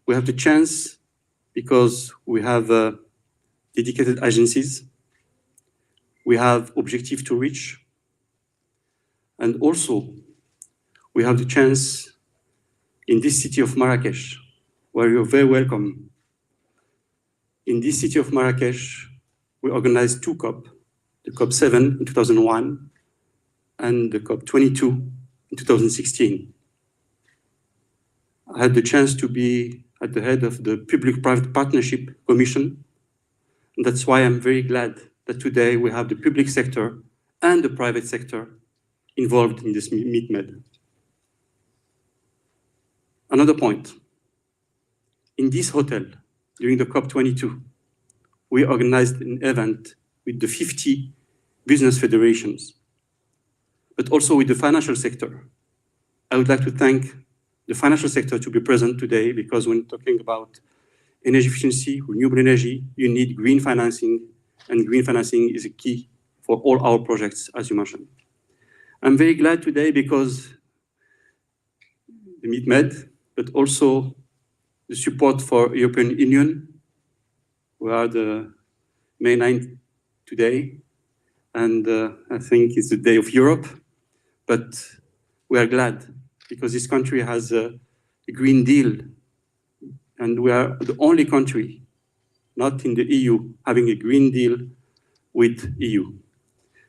We have the chance because we have dedicated agencies. We have objectives to reach. And also, we have the chance in this city of Marrakesh, where you're very welcome. In this city of Marrakesh, we organized 2 COP, the COP7 in 2001 and the COP22 in 2016. I had the chance to be at the head of the Public-Private Partnership Commission. And that's why I'm very glad that today we have the public sector and the private sector involved in this MITMED. Another point, in this hotel, during the COP22, we organized an event with the 50 business federations, but also with the financial sector. I would like to thank the financial sector to be present today, because when talking about energy efficiency, renewable energy, you need green financing, and green financing is a key for all our projects, as you mentioned. I'm very glad today because the MITMED, but also the support for European Union. We are the May 9th today, and I think it's the day of Europe, but we are glad because this country has a Green Deal, and we are the only country, not in the EU, having a Green Deal with EU.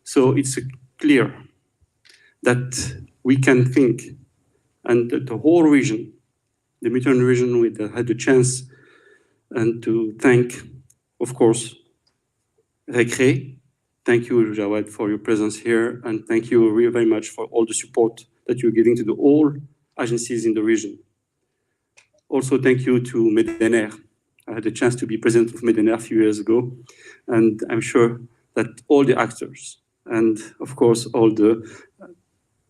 So it's clear that we can think, and the whole region, the Mediterranean region, we had the chance and to thank, of course, RECRE. Thank you, Jawad, for your presence here, and thank you really very much for all the support that you're giving to the all agencies in the region. Also, thank you to MEDENER. I had the chance to be president of MEDENER a few years ago, and I'm sure that all the actors and, of course, all the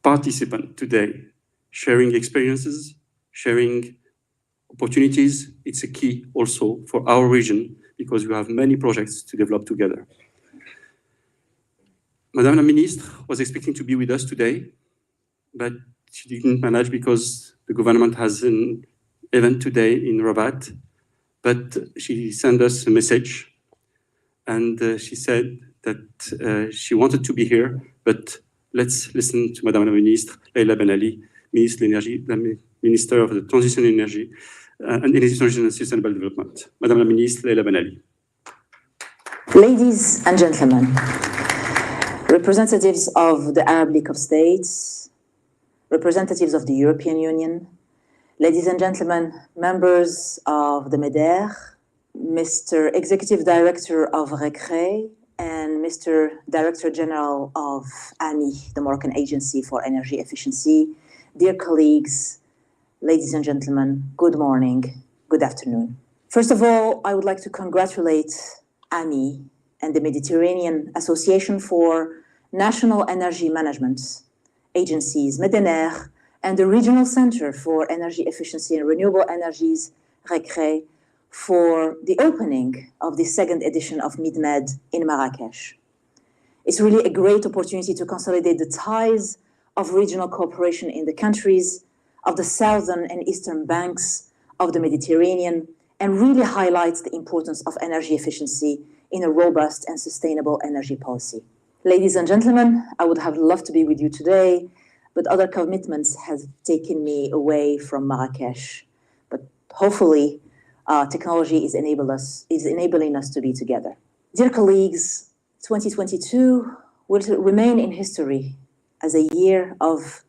participants today, sharing experiences, sharing opportunities, it's a key also for our region because we have many projects to develop together. Madame la Ministre was expecting to be with us today, but she didn't manage because the government has an event today in Rabat, but she sent us a message and she said that she wanted to be here, but let's listen to Madame la Ministre, Leila Ben Ali, Minister of the Transition Energy and Energy Transition and Sustainable Development. Madame la Ministre, Leila Ben Ali. Ladies and gentlemen, representatives of the Arab League of States, representatives of the European Union, ladies and gentlemen, members of the MEDER, Mr. Executive Director of RECRE, and Mr. Director General of AMI, the Moroccan Agency for Energy Efficiency, dear colleagues, ladies and gentlemen, good morning, good afternoon. First of all, I would like to congratulate AMI and the Mediterranean Association for National Energy Management Agencies, MEDENER, and the Regional Center for Energy Efficiency and Renewable Energies, RECRE, for the opening of the second edition of MITMED in Marrakesh. It's really a great opportunity to consolidate the ties of regional cooperation in the countries of the southern and eastern banks of the Mediterranean, and really highlights the importance of energy efficiency in a robust and sustainable energy policy. Ladies and gentlemen, I would have loved to be with you today, but other commitments have taken me away from Marrakesh. But hopefully, technology is enabling us to be together. Dear colleagues, 2022 will remain in history as a year of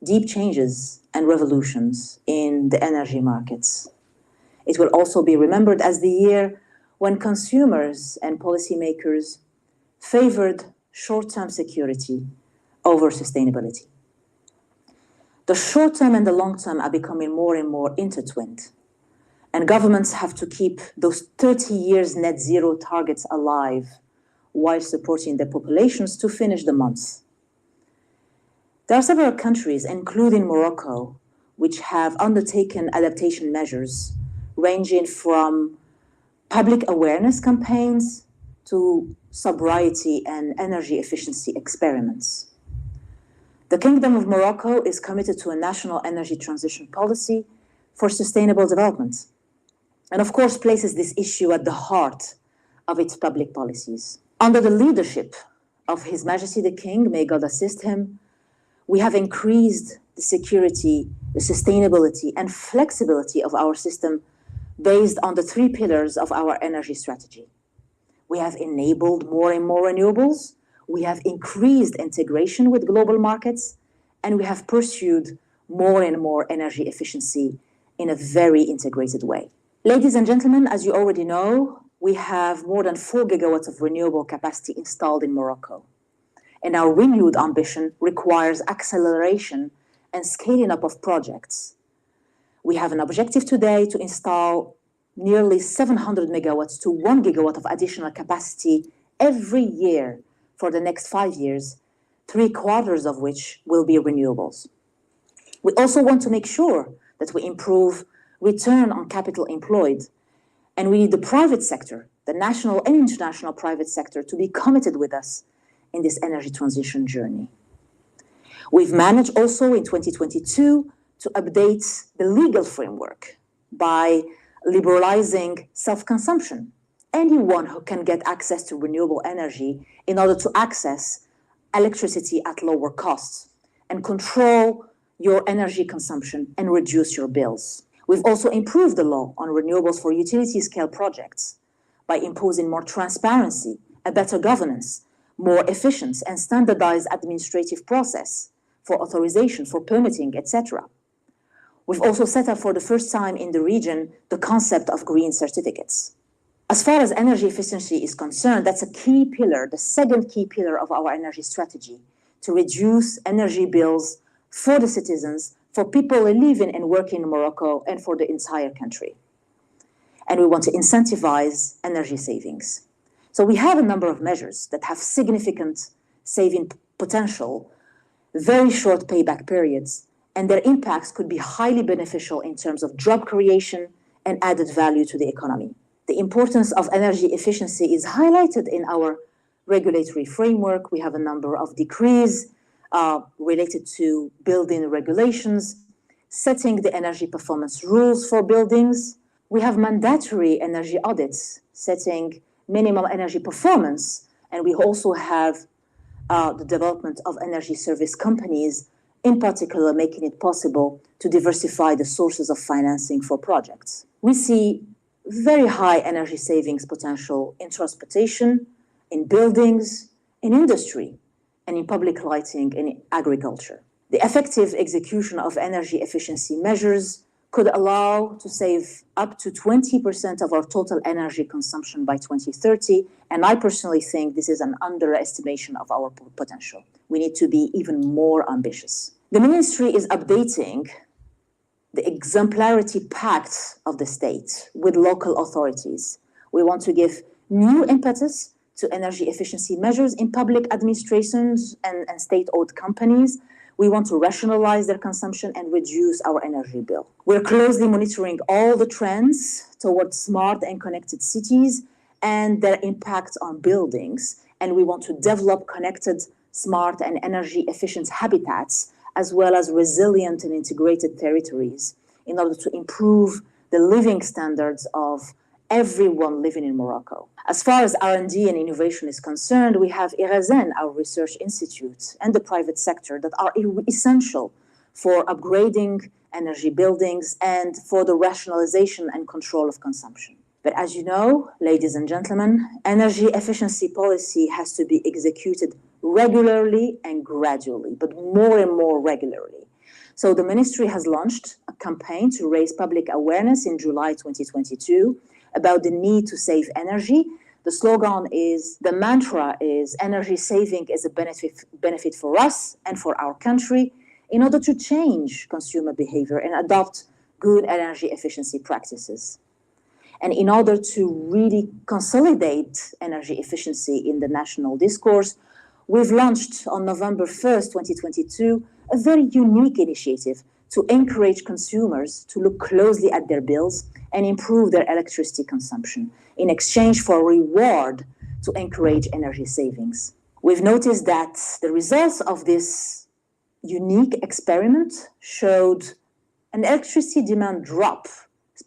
deep changes and revolutions in the energy markets. It will also be remembered as the year when consumers and policymakers favored short-term security over sustainability. The short-term and the long-term are becoming more and more intertwined, and governments have to keep those 30 years net zero targets alive while supporting their populations to finish the month. There are several countries, including Morocco, which have undertaken adaptation measures ranging from public awareness campaigns to sobriety and energy efficiency experiments. The Kingdom of Morocco is committed to a national energy transition policy for sustainable development. and of course places this issue at the heart of its public policies. Under the leadership of His Majesty the King, may God assist him, we have increased the security, the sustainability, and flexibility of our system based on the 3 pillars of our energy strategy. We have enabled more and more renewables, we have increased integration with global markets, and we have pursued more and more energy efficiency in a very integrated way. Ladies and gentlemen, as you already know, we have more than 4 gigawatts of renewable capacity installed in Morocco. And our renewed ambition requires acceleration and scaling up of projects. We have an objective today to install nearly 700 megawatts to 1 gigawatt of additional capacity every year for the next 5 years, 3/4 of which will be renewables. We also want to make sure that we improve return on capital employed, and we need the private sector, the national and international private sector, to be committed with us in this energy transition journey. We've managed also in 2022 to update the legal framework by liberalizing self-consumption. Anyone who can get access to renewable energy in order to access electricity at lower costs and control your energy consumption and reduce your bills. We've also improved the law on renewables for utility scale projects by imposing more transparency, a better governance, more efficient and standardized administrative process for authorization, for permitting, etc. We've also set up for the first time in the region the concept of green certificates. As far as energy efficiency is concerned, that's a key pillar, the second key pillar of our energy strategy, to reduce energy bills for the citizens, for people living and working in Morocco, and for the entire country. And we want to incentivize energy savings. So we have a number of measures that have significant saving potential, very short payback periods, and their impacts could be highly beneficial in terms of job creation and added value to the economy. The importance of energy efficiency is highlighted in our regulatory framework. We have a number of decrees related to building regulations, setting the energy performance rules for buildings. We have mandatory energy audits, setting minimum energy performance, and we also have the development of energy service companies, in particular making it possible to diversify the sources of financing for projects. We see very high energy savings potential in transportation, in buildings, in industry, and in public lighting and in agriculture. The effective execution of energy efficiency measures could allow to save up to 20% of our total energy consumption by 2030, and I personally think this is an underestimation of our potential. We need to be even more ambitious. The ministry is updating the exemplarity pact of the state with local authorities. We want to give new impetus to energy efficiency measures in public administrations and state-owned companies. We want to rationalize their consumption and reduce our energy bill. We're closely monitoring all the trends towards smart and connected cities and their impact on buildings. And we want to develop connected, smart and energy efficient habitats, as well as resilient and integrated territories in order to improve the living standards of everyone living in Morocco. As far as R&D and innovation is concerned, we have Irazen, our research institute, and the private sector that are essential for upgrading energy buildings and for the rationalization and control of consumption. But as you know, ladies and gentlemen, energy efficiency policy has to be executed regularly and gradually, but more and more regularly. So the ministry has launched a campaign to raise public awareness in July 2022 about the need to save energy. The slogan is, the mantra is, energy saving is a benefit for us and for our country in order to change consumer behavior and adopt good energy efficiency practices. And in order to really consolidate energy efficiency in the national discourse, we've launched on November 1st, 2022, a very unique initiative to encourage consumers to look closely at their bills and improve their electricity consumption in exchange for a reward to encourage energy savings. We've noticed that the results of this unique experiment showed an electricity demand drop,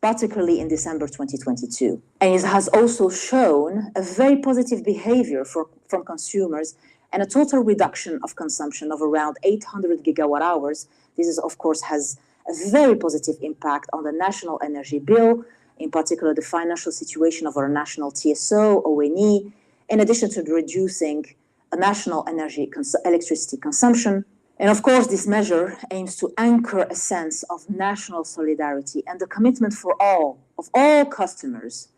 particularly in December 2022. And it has also shown a very positive behavior from consumers and a total reduction of consumption of around 800 gigawatt hours. This is, of course, has a very positive impact on the national energy bill, in particular the financial situation of our national TSO, ONE, in addition to reducing a national electricity consumption. And of course, this measure aims to anchor a sense of national solidarity and the commitment of all customers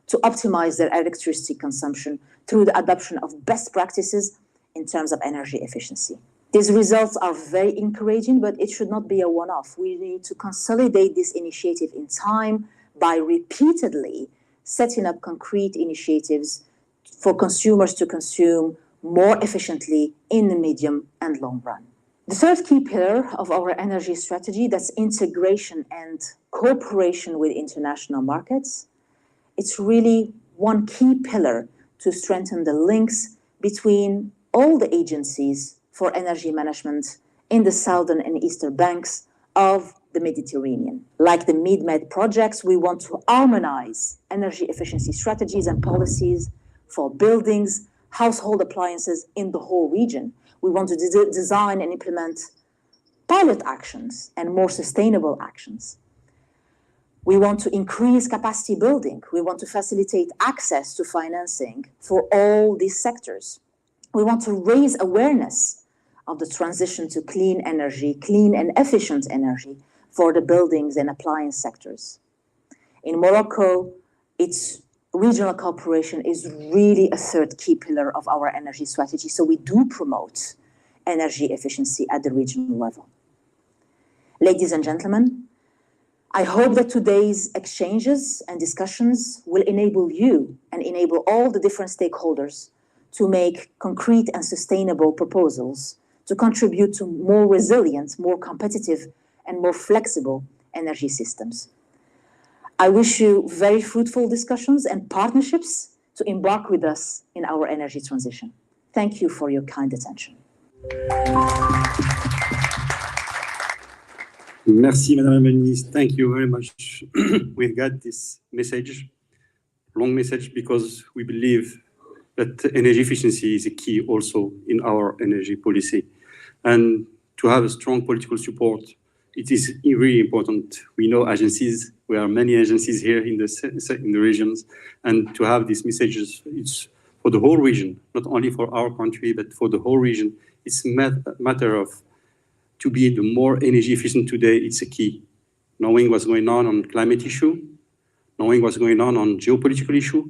to optimize their electricity consumption through the adoption of best practices in terms of energy efficiency. These results are very encouraging, but it should not be a one-off. We need to consolidate this initiative in time by repeatedly setting up concrete initiatives for consumers to consume more efficiently in the medium and long run. The third key pillar of our energy strategy, that's integration and cooperation with international markets. It's really one key pillar to strengthen the links between all the agencies for energy management in the southern and eastern banks of the Mediterranean. Like the MidMed projects, we want to harmonize energy efficiency strategies and policies for buildings, household appliances in the whole region. We want to design and implement pilot actions and more sustainable actions. We want to increase capacity building. We want to facilitate access to financing for all these sectors. We want to raise awareness of the transition to clean energy, clean and efficient energy for the buildings and appliance sectors. In Morocco, its regional cooperation is really a third key pillar of our energy strategy. So we do promote energy efficiency at the regional level. Ladies and gentlemen, I hope that today's exchanges and discussions will enable you and enable all the different stakeholders to make concrete and sustainable proposals to contribute to more resilient, more competitive, and more flexible energy systems. I wish you very fruitful discussions and partnerships to embark with us in our energy transition. Thank you for your kind attention. Merci, Madame la Ministre. Thank you very much. We got this message, long message, because we believe that energy efficiency is a key also in our energy policy. And to have a strong political support, it is really important. We know agencies, we are many agencies here in the regions, and to have these messages, it's for the whole region, not only for our country, but for the whole region. It's a matter of to be the more energy efficient today, it's a key. Knowing what's going on climate issue, knowing what's going on geopolitical issue,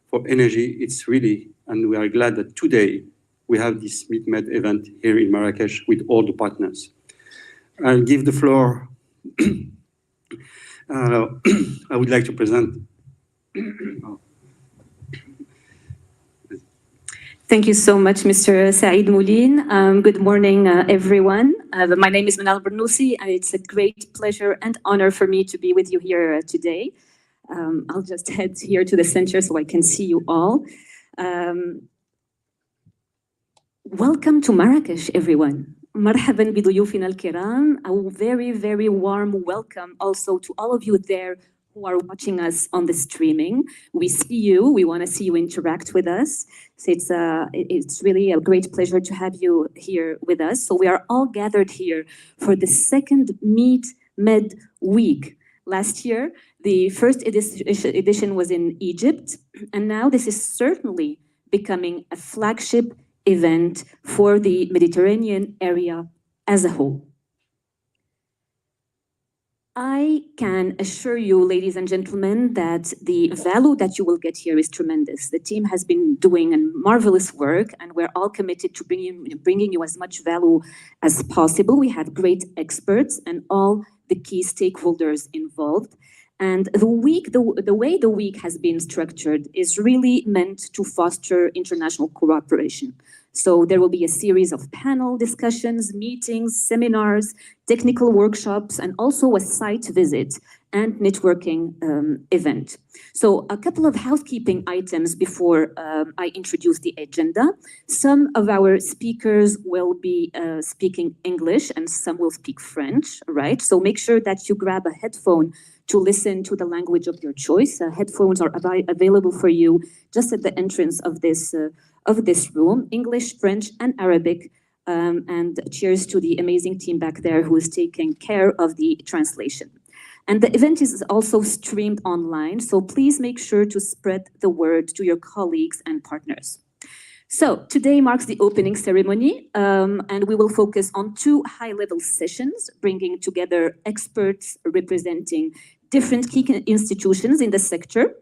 for energy, it's really, and we are glad that today we have this MidMed event here in Marrakesh with all the partners. I'll give the floor. I would like to present. Thank you so much, Mr. Saïd Moulin. Good morning, everyone. My name is Manal Bernoussi, and it's a great pleasure and honor for me to be with you here today. I'll just head here to the center so I can see you all. Welcome to Marrakesh, everyone. مرحبا بضيوفنا الكرام. A very, very warm welcome also to all of you there who are watching us on the streaming. We see you. We want to see you interact with us. So it's really a great pleasure to have you here with us. So we are all gathered here for the second MidMed Week. Last year, the first edition was in Egypt, and now this is certainly becoming a flagship event for the Mediterranean area as a whole. I can assure you, ladies and gentlemen, that the value that you will get here is tremendous. The team has been doing a marvelous work, and we're all committed to bringing you as much value as possible. We have great experts and all the key stakeholders involved. And the way the week has been structured is really meant to foster international cooperation. So there will be a series of panel discussions, meetings, seminars, technical workshops, and also a site visit and networking event. So a couple of housekeeping items before I introduce the agenda. Some of our speakers will be speaking English and some will speak French, right? So make sure that you grab a headphone to listen to the language of your choice. Headphones are available for you just at the entrance of this room, English, French, and Arabic. And cheers to the amazing team back there who is taking care of the translation. And the event is also streamed online, so please make sure to spread the word to your colleagues and partners. So today marks the opening ceremony, and we will focus on 2 high-level sessions, bringing together experts representing different key institutions in the sector.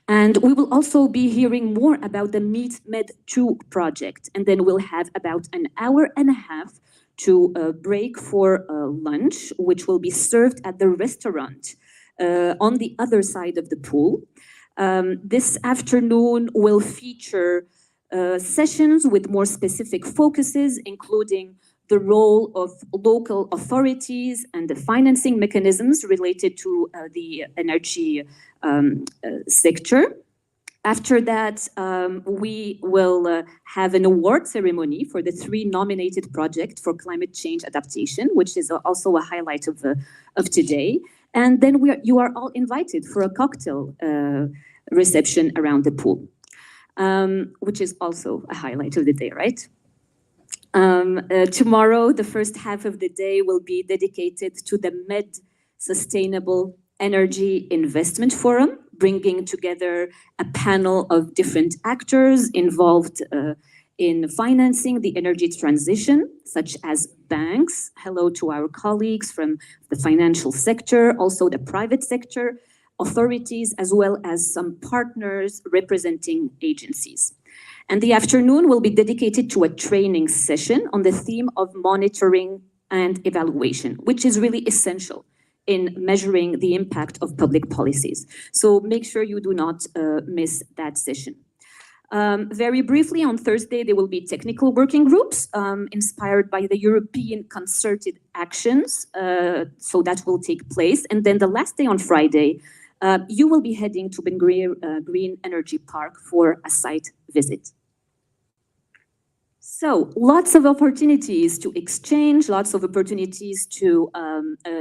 And we will also be hearing more about the MED2 project, and then we'll have about an hour and a half to break for lunch, which will be served at the restaurant on the other side of the pool. This afternoon will feature sessions with more specific focuses, including the role of local authorities and the financing mechanisms related to the energy sector. After that, we will have an award ceremony for the 3 nominated projects for climate change adaptation, which is also a highlight of today. And then you are all invited for a cocktail reception around the pool, which is also a highlight of the day, right? Tomorrow, the first half of the day will be dedicated to the MED Sustainable Energy Investment Forum, bringing together a panel of different actors involved in financing the energy transition, such as banks. Hello to our colleagues from the financial sector, also the private sector, authorities, as well as some partners representing agencies. And the afternoon will be dedicated to a training session on the theme of monitoring and evaluation, which is really essential in measuring the impact of public policies. So make sure you do not miss that session. Very briefly, on Thursday, there will be technical working groups inspired by the European concerted actions. So that will take place. And then the last day on Friday, you will be heading to Ben Green Energy Park for a site visit. So lots of opportunities to exchange, lots of opportunities to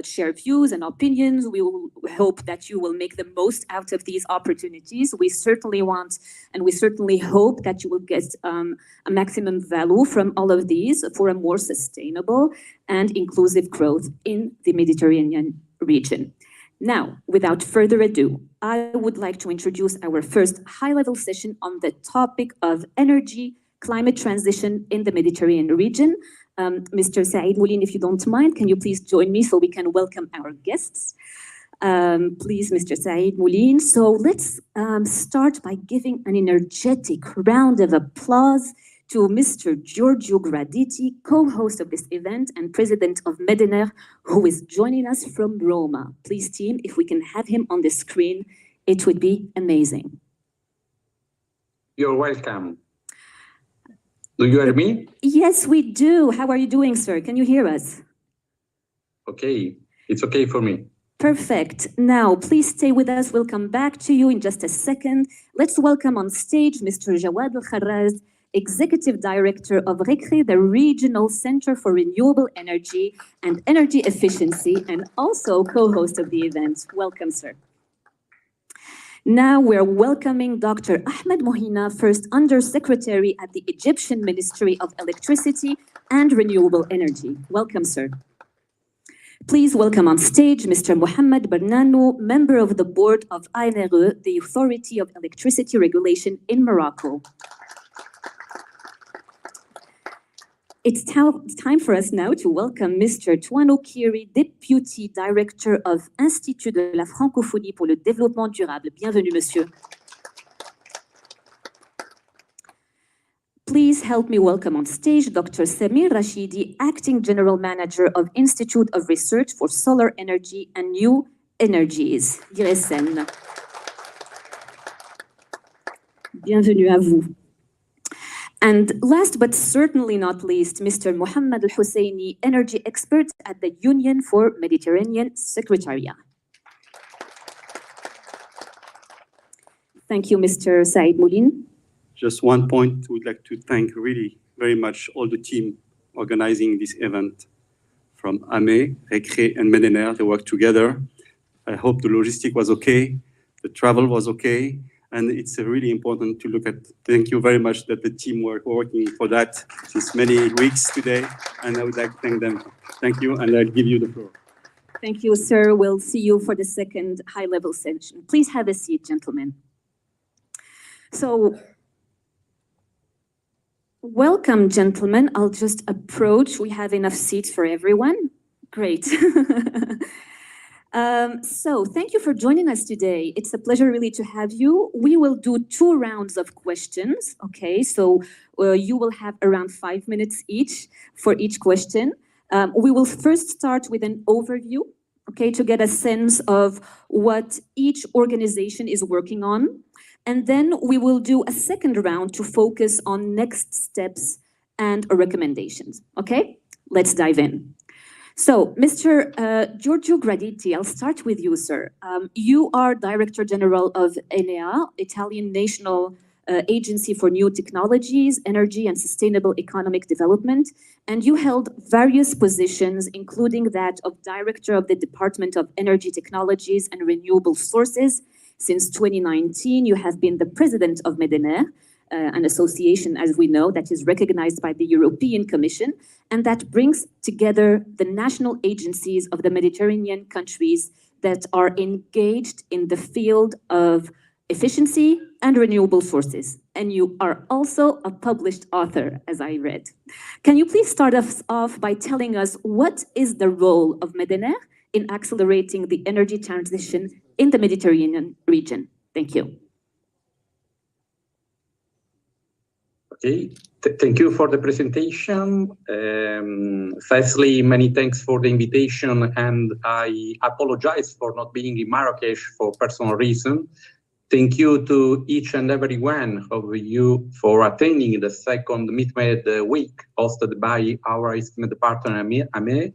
share views and opinions. We will hope that you will make the most out of these opportunities. We certainly want, and we certainly hope that you will get a maximum value from all of these for a more sustainable and inclusive growth in the Mediterranean region. Now, without further ado, I would like to introduce our first high-level session on the topic of energy climate transition in the Mediterranean region. Mr. Saeed Moulin, if you don't mind, can you please join me so we can welcome our guests? Please, Mr. Saeed Moulin. So let's start by giving an energetic round of applause to Mr. Giorgio Graditi, co-host of this event and president of MEDENER, who is joining us from Roma. Please, team, if we can have him on the screen, it would be amazing. You're welcome. Do you hear me? Yes, we do. How are you doing, sir? Can you hear us? Okay, it's okay for me. Perfect. Now, please stay with us. We'll come back to you in just a second. Let's welcome on stage Mr. Jawad Al-Kharraz, Executive Director of RECRE, the Regional Center for Renewable Energy and Energy Efficiency, and also co-host of the event. Welcome, sir. Now we're welcoming Dr. Ahmed Mohina, First Under-Secretary at the Egyptian Ministry of Electricity and Renewable Energy. Welcome, sir. Please welcome on stage Mr. Mohammed Bernanou, Member of the Board of ANRE, the Authority of Electricity Regulation in Morocco. It's time for us now to welcome Mr. Touano Kiri, Deputy Director of Institut de la Francophonie pour le Développement Durable. Bienvenue, monsieur. Please help me welcome on stage Dr. Samir Rashidi, Acting General Manager of Institute of Research for Solar Energy and New Energies, d'IRSN. Bienvenue à vous. And last but certainly not least, Mr. Mohammed Al-Husseini, energy expert at the Union for Mediterranean Secretariat. Thank you, Mr. Saeed Moulin. Just one point, we'd like to thank really very much all the team organizing this event from AME, RECRE, and MEDENER. They work together I hope the logistic was okay, the travel was okay, and it's really important to look at. Thank you very much that the team were working for that since many weeks today, and I would like to thank them. Thank you, and I'll give you the floor. Thank you, sir. We'll see you for the second high-level session. Please have a seat, gentlemen. So, welcome, gentlemen. I'll just approach. We have enough seats for everyone. Great. So thank you for joining us today. It's a pleasure really to have you. We will do 2 rounds of questions, okay? So you will have around 5 minutes each for each question. We will first start with an overview, okay, to get a sense of what each organization is working on. And then we will do a second round to focus on next steps and recommendations, okay? Let's dive in. So, Mr. Giorgio Graditi, I'll start with you, sir. You are Director General of ENEA, Italian National Agency for New Technologies, Energy and Sustainable Economic Development, and you held various positions, including that of Director of the Department of Energy Technologies and Renewable Sources. Since 2019, you have been the President of MEDENER, an association, as we know, that is recognized by the European Commission, and that brings together the national agencies of the Mediterranean countries that are engaged in the field of efficiency and renewable sources. And you are also a published author, as I read. Can you please start us off by telling us what is the role of MEDENER in accelerating the energy transition in the Mediterranean region? Thank you. Okay, thank you for the presentation. Firstly, many thanks for the invitation, and I apologize for not being in Marrakesh for personal reasons. Thank you to each and every one of you for attending the second MidMed week hosted by our esteemed partner, AME,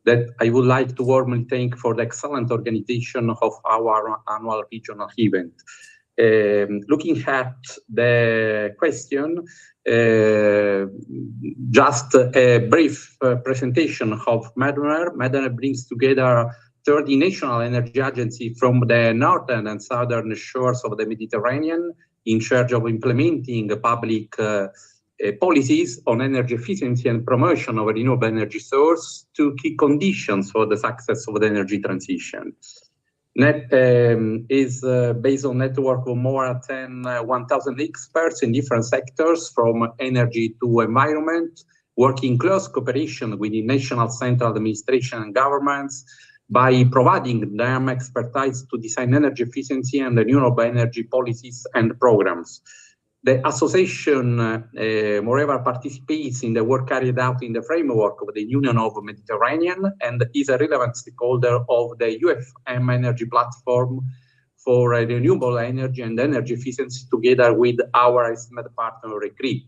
that I would like to warmly thank for the excellent organization of our annual regional event. Looking at the question, just a brief presentation of MEDENER. MEDENER brings together 30 national energy agencies from the northern and southern shores of the Mediterranean in charge of implementing public policies on energy efficiency and promotion of renewable energy source, 2 key conditions for the success of the energy transition. Net is based on network of more than 1,000 experts in different sectors, from energy to environment, working close cooperation with the national central administration and governments by providing them expertise to design energy efficiency and renewable energy policies and programs. The association, moreover, participates in the work carried out in the framework of the Union of the Mediterranean and is a relevant stakeholder of the UFM energy platform for renewable energy and energy efficiency, together with our esteemed partner, RECRE.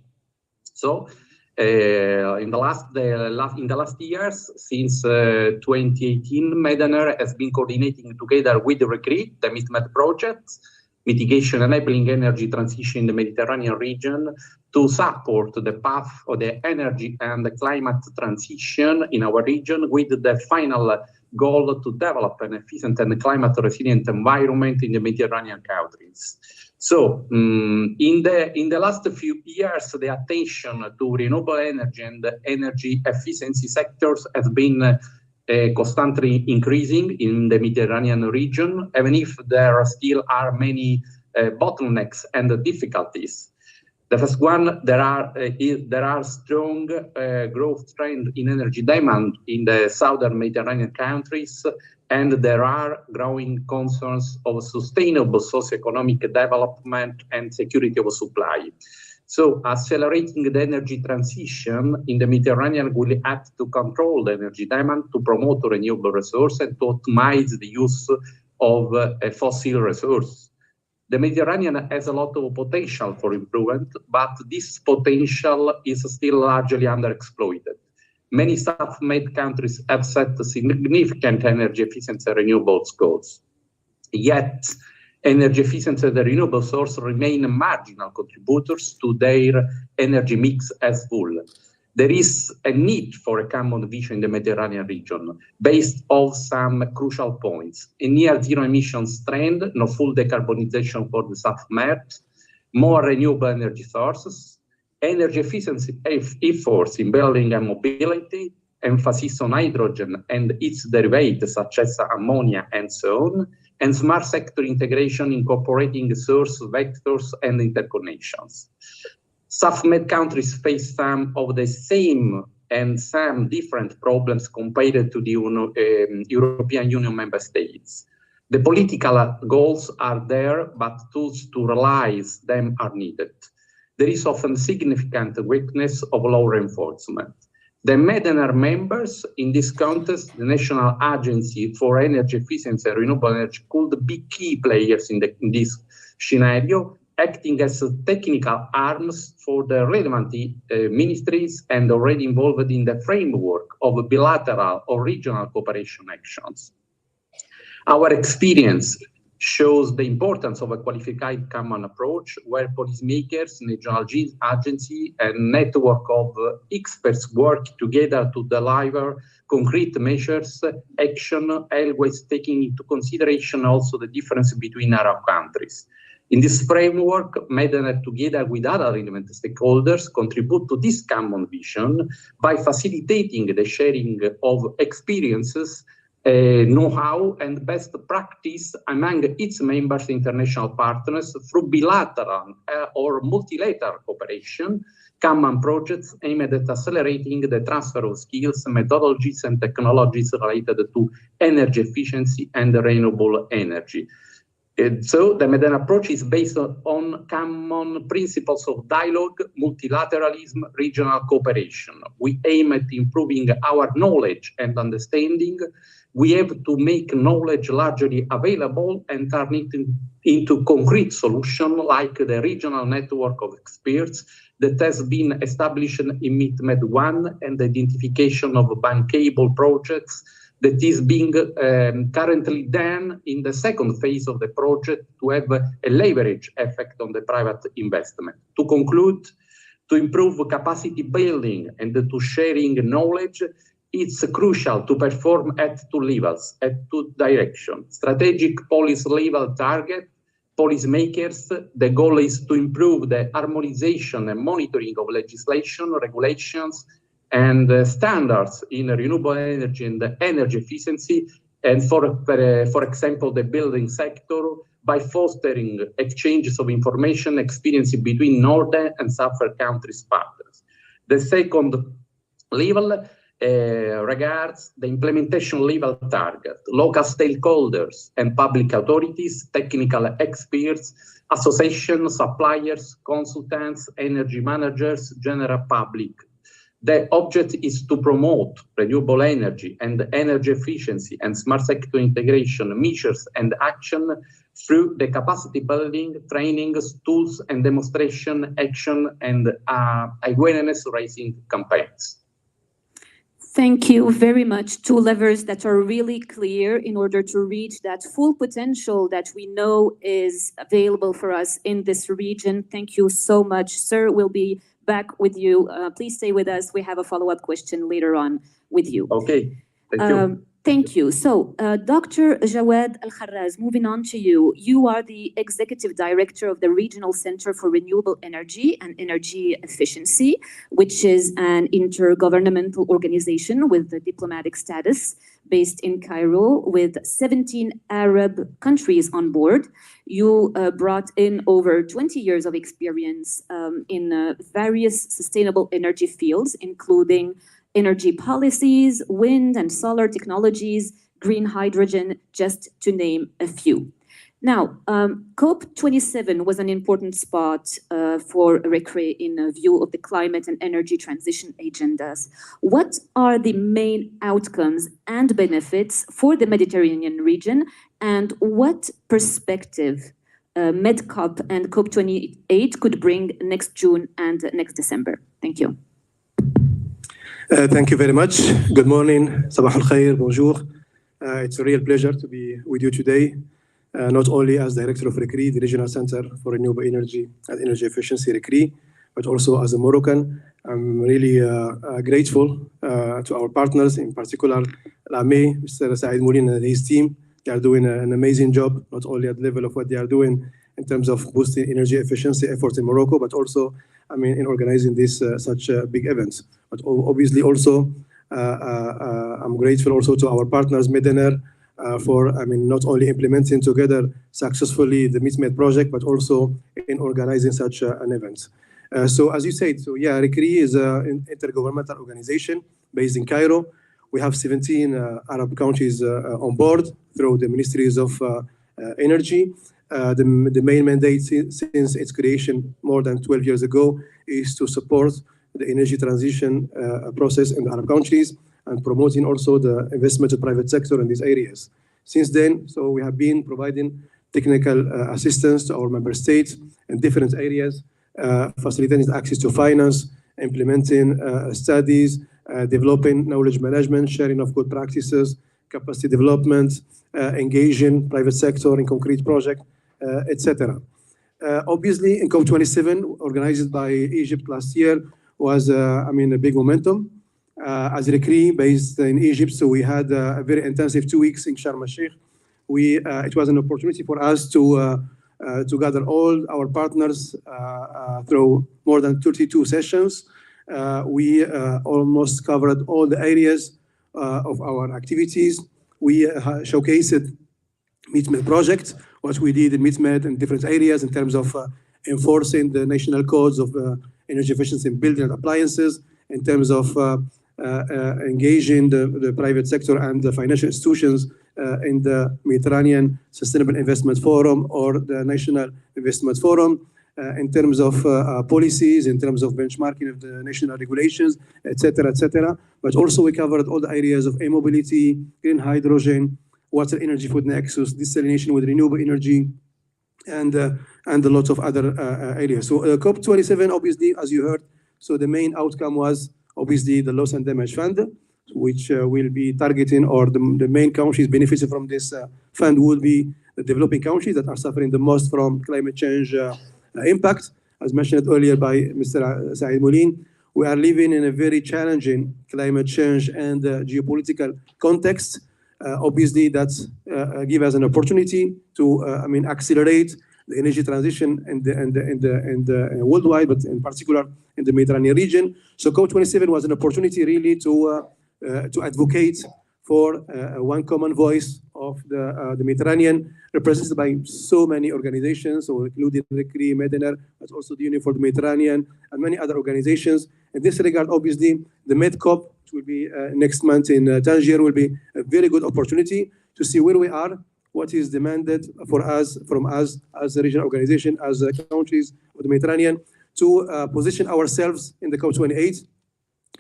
So, in the last years, since 2018, MEDENER has been coordinating together with RECRE, the MidMed project, Mitigation Enabling Energy Transition in the Mediterranean region, to support the path of the energy and the climate transition in our region, with the final goal to develop an efficient and climate resilient environment in the Mediterranean countries. So, in the last few years, the attention to renewable energy and energy efficiency sectors has been constantly increasing in the Mediterranean region, even if there still are many bottlenecks and difficulties. The first one, there are strong growth trend in energy demand in the southern Mediterranean countries, and there are growing concerns of sustainable socioeconomic development and security of supply. So accelerating the energy transition in the Mediterranean will act to control the energy demand, to promote renewable resources, and to optimize the use of fossil resources. The Mediterranean has a lot of potential for improvement, but this potential is still largely underexploited. Many self-made countries have set significant energy efficiency and renewables goals. Yet, energy efficiency and the renewable source remain marginal contributors to their energy mix as whole. there is a need for a common vision in the Mediterranean region based on some crucial points. A near zero emissions trend, no full decarbonization for the SAF-MED, more renewable energy sources, energy efficiency efforts in building and mobility, emphasis on hydrogen and its derivatives such as ammonia and so on, and smart sector integration incorporating source vectors and interconnections. SAF-MED countries face some of the same and some different problems compared to the European Union member states. The political goals are there, but tools to realize them are needed. There is often significant weakness of law enforcement. The MEDENER members in this context, the National Agency for Energy Efficiency and Renewable Energy, could be key players in this scenario, acting as technical arms for the relevant ministries and already involved in the framework of bilateral or regional cooperation actions. Our experience shows the importance of a qualified common approach where policymakers, national agency, and network of experts work together to deliver concrete measures, action, always taking into consideration also the difference between Arab countries. In this framework, MEDENER, together with other relevant stakeholders, contribute to this common vision by facilitating the sharing of experiences, know-how and best practice among its members, international partners, through bilateral or multilateral cooperation, common projects aimed at accelerating the transfer of skills, methodologies, and technologies related to energy efficiency and renewable energy. So the MEDENER approach is based on common principles of dialogue, multilateralism, regional cooperation. We aim at improving our knowledge and understanding. We have to make knowledge largely available and turn it into concrete solutions like the regional network of experts that has been established in MITMED1 and the identification of bankable projects that is being currently done in the second phase of the project to have a leverage effect on the private investment. To conclude, to improve capacity building and to sharing knowledge, it's crucial to perform at two levels, at two directions. Strategic policy level target, policymakers, the goal is to improve the harmonization and monitoring of legislation, regulations, and standards in renewable energy and energy efficiency, and for example, the building sector, by fostering exchanges of information, experience between northern and southern countries' partners. The second level regards the implementation level target, local stakeholders and public authorities, technical experts, associations, suppliers, consultants, energy managers, general public. The object is to promote renewable energy and energy efficiency and smart sector integration measures and action through the capacity building, trainings, tools, and demonstration action and awareness raising campaigns. Thank you very much. Two levers that are really clear in order to reach that full potential that we know is available for us in this region. Thank you so much, sir. We'll be back with you. Please stay with us. We have a follow-up question later on with you. Okay, thank you. Thank you. So, Dr. Jawad Al-Kharraz, moving on to you. You are the Executive Director of the Regional Center for Renewable Energy and Energy Efficiency, which is an intergovernmental organization with a diplomatic status based in Cairo with 17 Arab countries on board. You brought in over 20 years of experience in various sustainable energy fields, including energy policies, wind and solar technologies, green hydrogen, just to name a few. Now, COP27 was an important spot for RECRE in view of the climate and energy transition agendas. What are the main outcomes and benefits for the Mediterranean region, and what perspective MedCop and COP28 could bring next June and next December? Thank you. Thank you very much. Good morning. Sabah al-Khair, bonjour. It's a real pleasure to be with you today, not only as Director of RECRE, the Regional Center for Renewable Energy and Energy Efficiency, RECRE, but also as a Moroccan. I'm really grateful to our partners, in particular, Lame, Mr. Saeed Moulin and his team. They are doing an amazing job, not only at the level of what they are doing in terms of boosting energy efficiency efforts in Morocco, but also, in organizing this such big events. But obviously also, I'm grateful also to our partners, Medener, for, not only implementing together successfully the MITMED project, but also in organizing such an event. So as you said, RICRI is an intergovernmental organization based in Cairo. We have 17 Arab countries on board through the Ministries of Energy. The main mandate since its creation more than 12 years ago is to support the energy transition process in the Arab countries and promoting also the investment of private sector in these areas. Since then, so we have been providing technical assistance to our member states in different areas, facilitating access to finance, implementing studies, developing knowledge management, sharing of good practices, capacity development, engaging private sector in concrete projects, etc. Obviously, in COP27, organized by Egypt last year, was a big momentum. As RICRI, based in Egypt, so we had a very intensive 2 weeks in Sharm el-Sheikh. It was an opportunity for us to gather all our partners through more than 32 sessions. We almost covered all the areas of our activities. We showcased MITMED project, what we did in MITMED in different areas in terms of enforcing the national codes of energy efficiency in building and appliances, in terms of engaging the private sector and the financial institutions in the Mediterranean Sustainable Investment Forum or the National Investment Forum, in terms of policies, in terms of benchmarking of the national regulations, etc., etc. But also we covered all the areas of e-mobility, green hydrogen, water energy food nexus, desalination with renewable energy, and a lot of other areas. So COP27, obviously, as you heard, so the main outcome was obviously the loss and damage fund, which will be targeting, or the main countries benefiting from this fund will be the developing countries that are suffering the most from climate change impact. As mentioned earlier by Mr. Saeed Moulin, we are living in a very challenging climate change and geopolitical context. Obviously, that gives us an opportunity to accelerate the energy transition in the worldwide, but in particular in the Mediterranean region. So COP27 was an opportunity really to advocate for one common voice of the Mediterranean, represented by so many organizations, so including RICRI, Medener, but also the Union for the Mediterranean, and many other organizations. In this regard, obviously, the MedCop, which will be next month in Tangier, will be a very good opportunity to see where we are, what is demanded from us as a regional organization, as countries of the Mediterranean, to position ourselves in the COP28.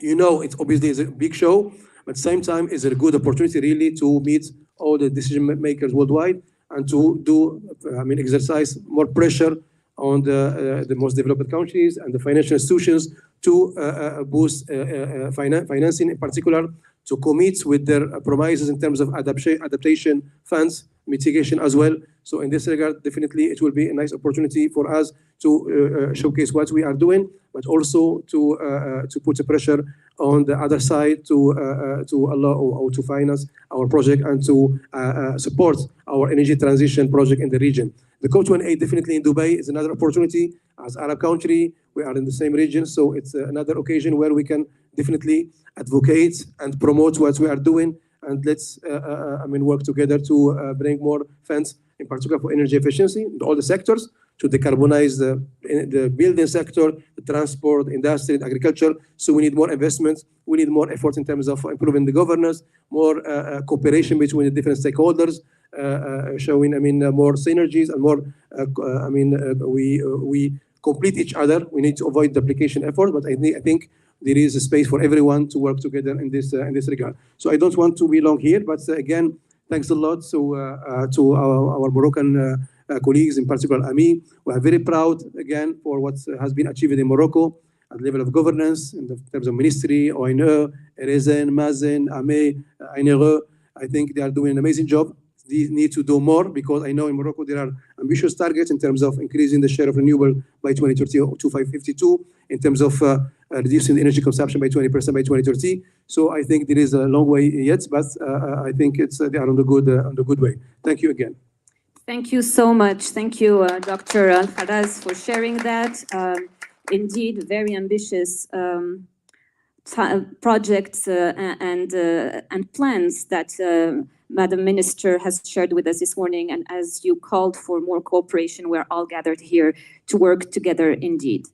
You know, it obviously is a big show, but at the same time, it's a good opportunity really to meet all the decision makers worldwide and to do, exercise more pressure on the most developed countries and the financial institutions to boost financing, in particular, to commit with their promises in terms of adaptation funds, mitigation as well. So in this regard, definitely it will be a nice opportunity for us to showcase what we are doing, but also to put a pressure on the other side to allow or to finance our project and to support our energy transition project in the region. The COP28 definitely in Dubai is another opportunity. As Arab country, we are in the same region, so it's another occasion where we can definitely advocate and promote what we are doing, and let's work together to bring more funds, in particular for energy efficiency in all the sectors, to decarbonize the building sector, the transport, industry, and agriculture. So we need more investments. We need more effort in terms of improving the governance, more cooperation between the different stakeholders, showing more synergies and more. We complete each other. We need to avoid duplication efforts, but I think there is a space for everyone to work together in this regard. So I don't want to be long here, but again, thanks a lot to our Moroccan colleagues, in particular Ami. We are very proud again for what has been achieved in Morocco at the level of governance, in terms of ministry, ONE, Erezen, Mazen, Ame, INRE. I think they are doing an amazing job. they need to do more, because I know in Morocco there are ambitious targets in terms of increasing the share of renewable by 2030 to 552, in terms of reducing energy consumption by 20% by 2030. So I think there is a long way yet, but I think they are on the good way. Thank you again. Thank you so much. Thank you, Dr. Al-Kharaz, for sharing that. Indeed, very ambitious projects and plans that Madam Minister has shared with us this morning. And as you called for more cooperation, we're all gathered here to work together indeed.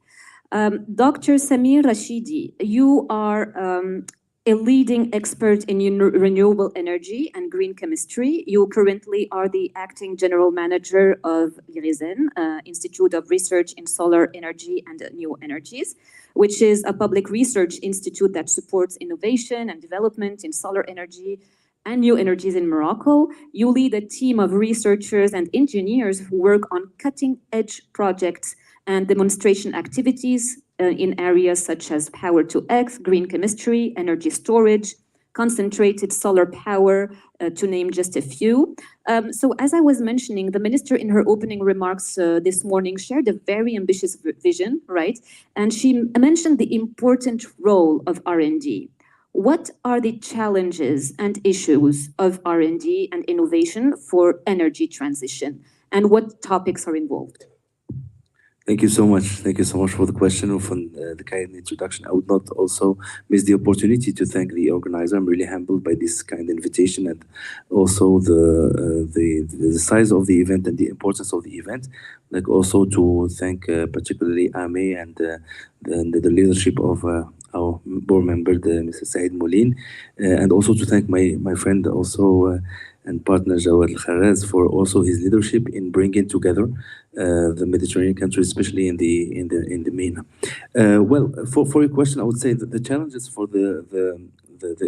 Dr. Samir Rashidi, you are a leading expert in renewable energy and green chemistry. You currently are the acting general manager of IRISEN, Institute of Research in Solar Energy and New Energies, which is a public research institute that supports innovation and development in solar energy and new energies in Morocco. You lead a team of researchers and engineers who work on cutting-edge projects and demonstration activities in areas such as power to X, green chemistry, energy storage, concentrated solar power, to name just a few. So as I was mentioning, the minister in her opening remarks this morning shared a very ambitious vision, right? And she mentioned the important role of R&D. What are the challenges and issues of R&D and innovation for energy transition? And what topics are involved? Thank you so much. Thank you so much for the question and for the kind introduction. I would not also miss the opportunity to thank the organizer. I'm really humbled by this kind invitation and also the size of the event and the importance of the event. Like also to thank particularly Ame and the leadership of our board member, Mr. Said Moulin, and also to thank my friend also and partner Jawad Al-Kharaz for also his leadership in bringing together the Mediterranean countries, especially in the MENA. Well, for your question, I would say that the challenges for the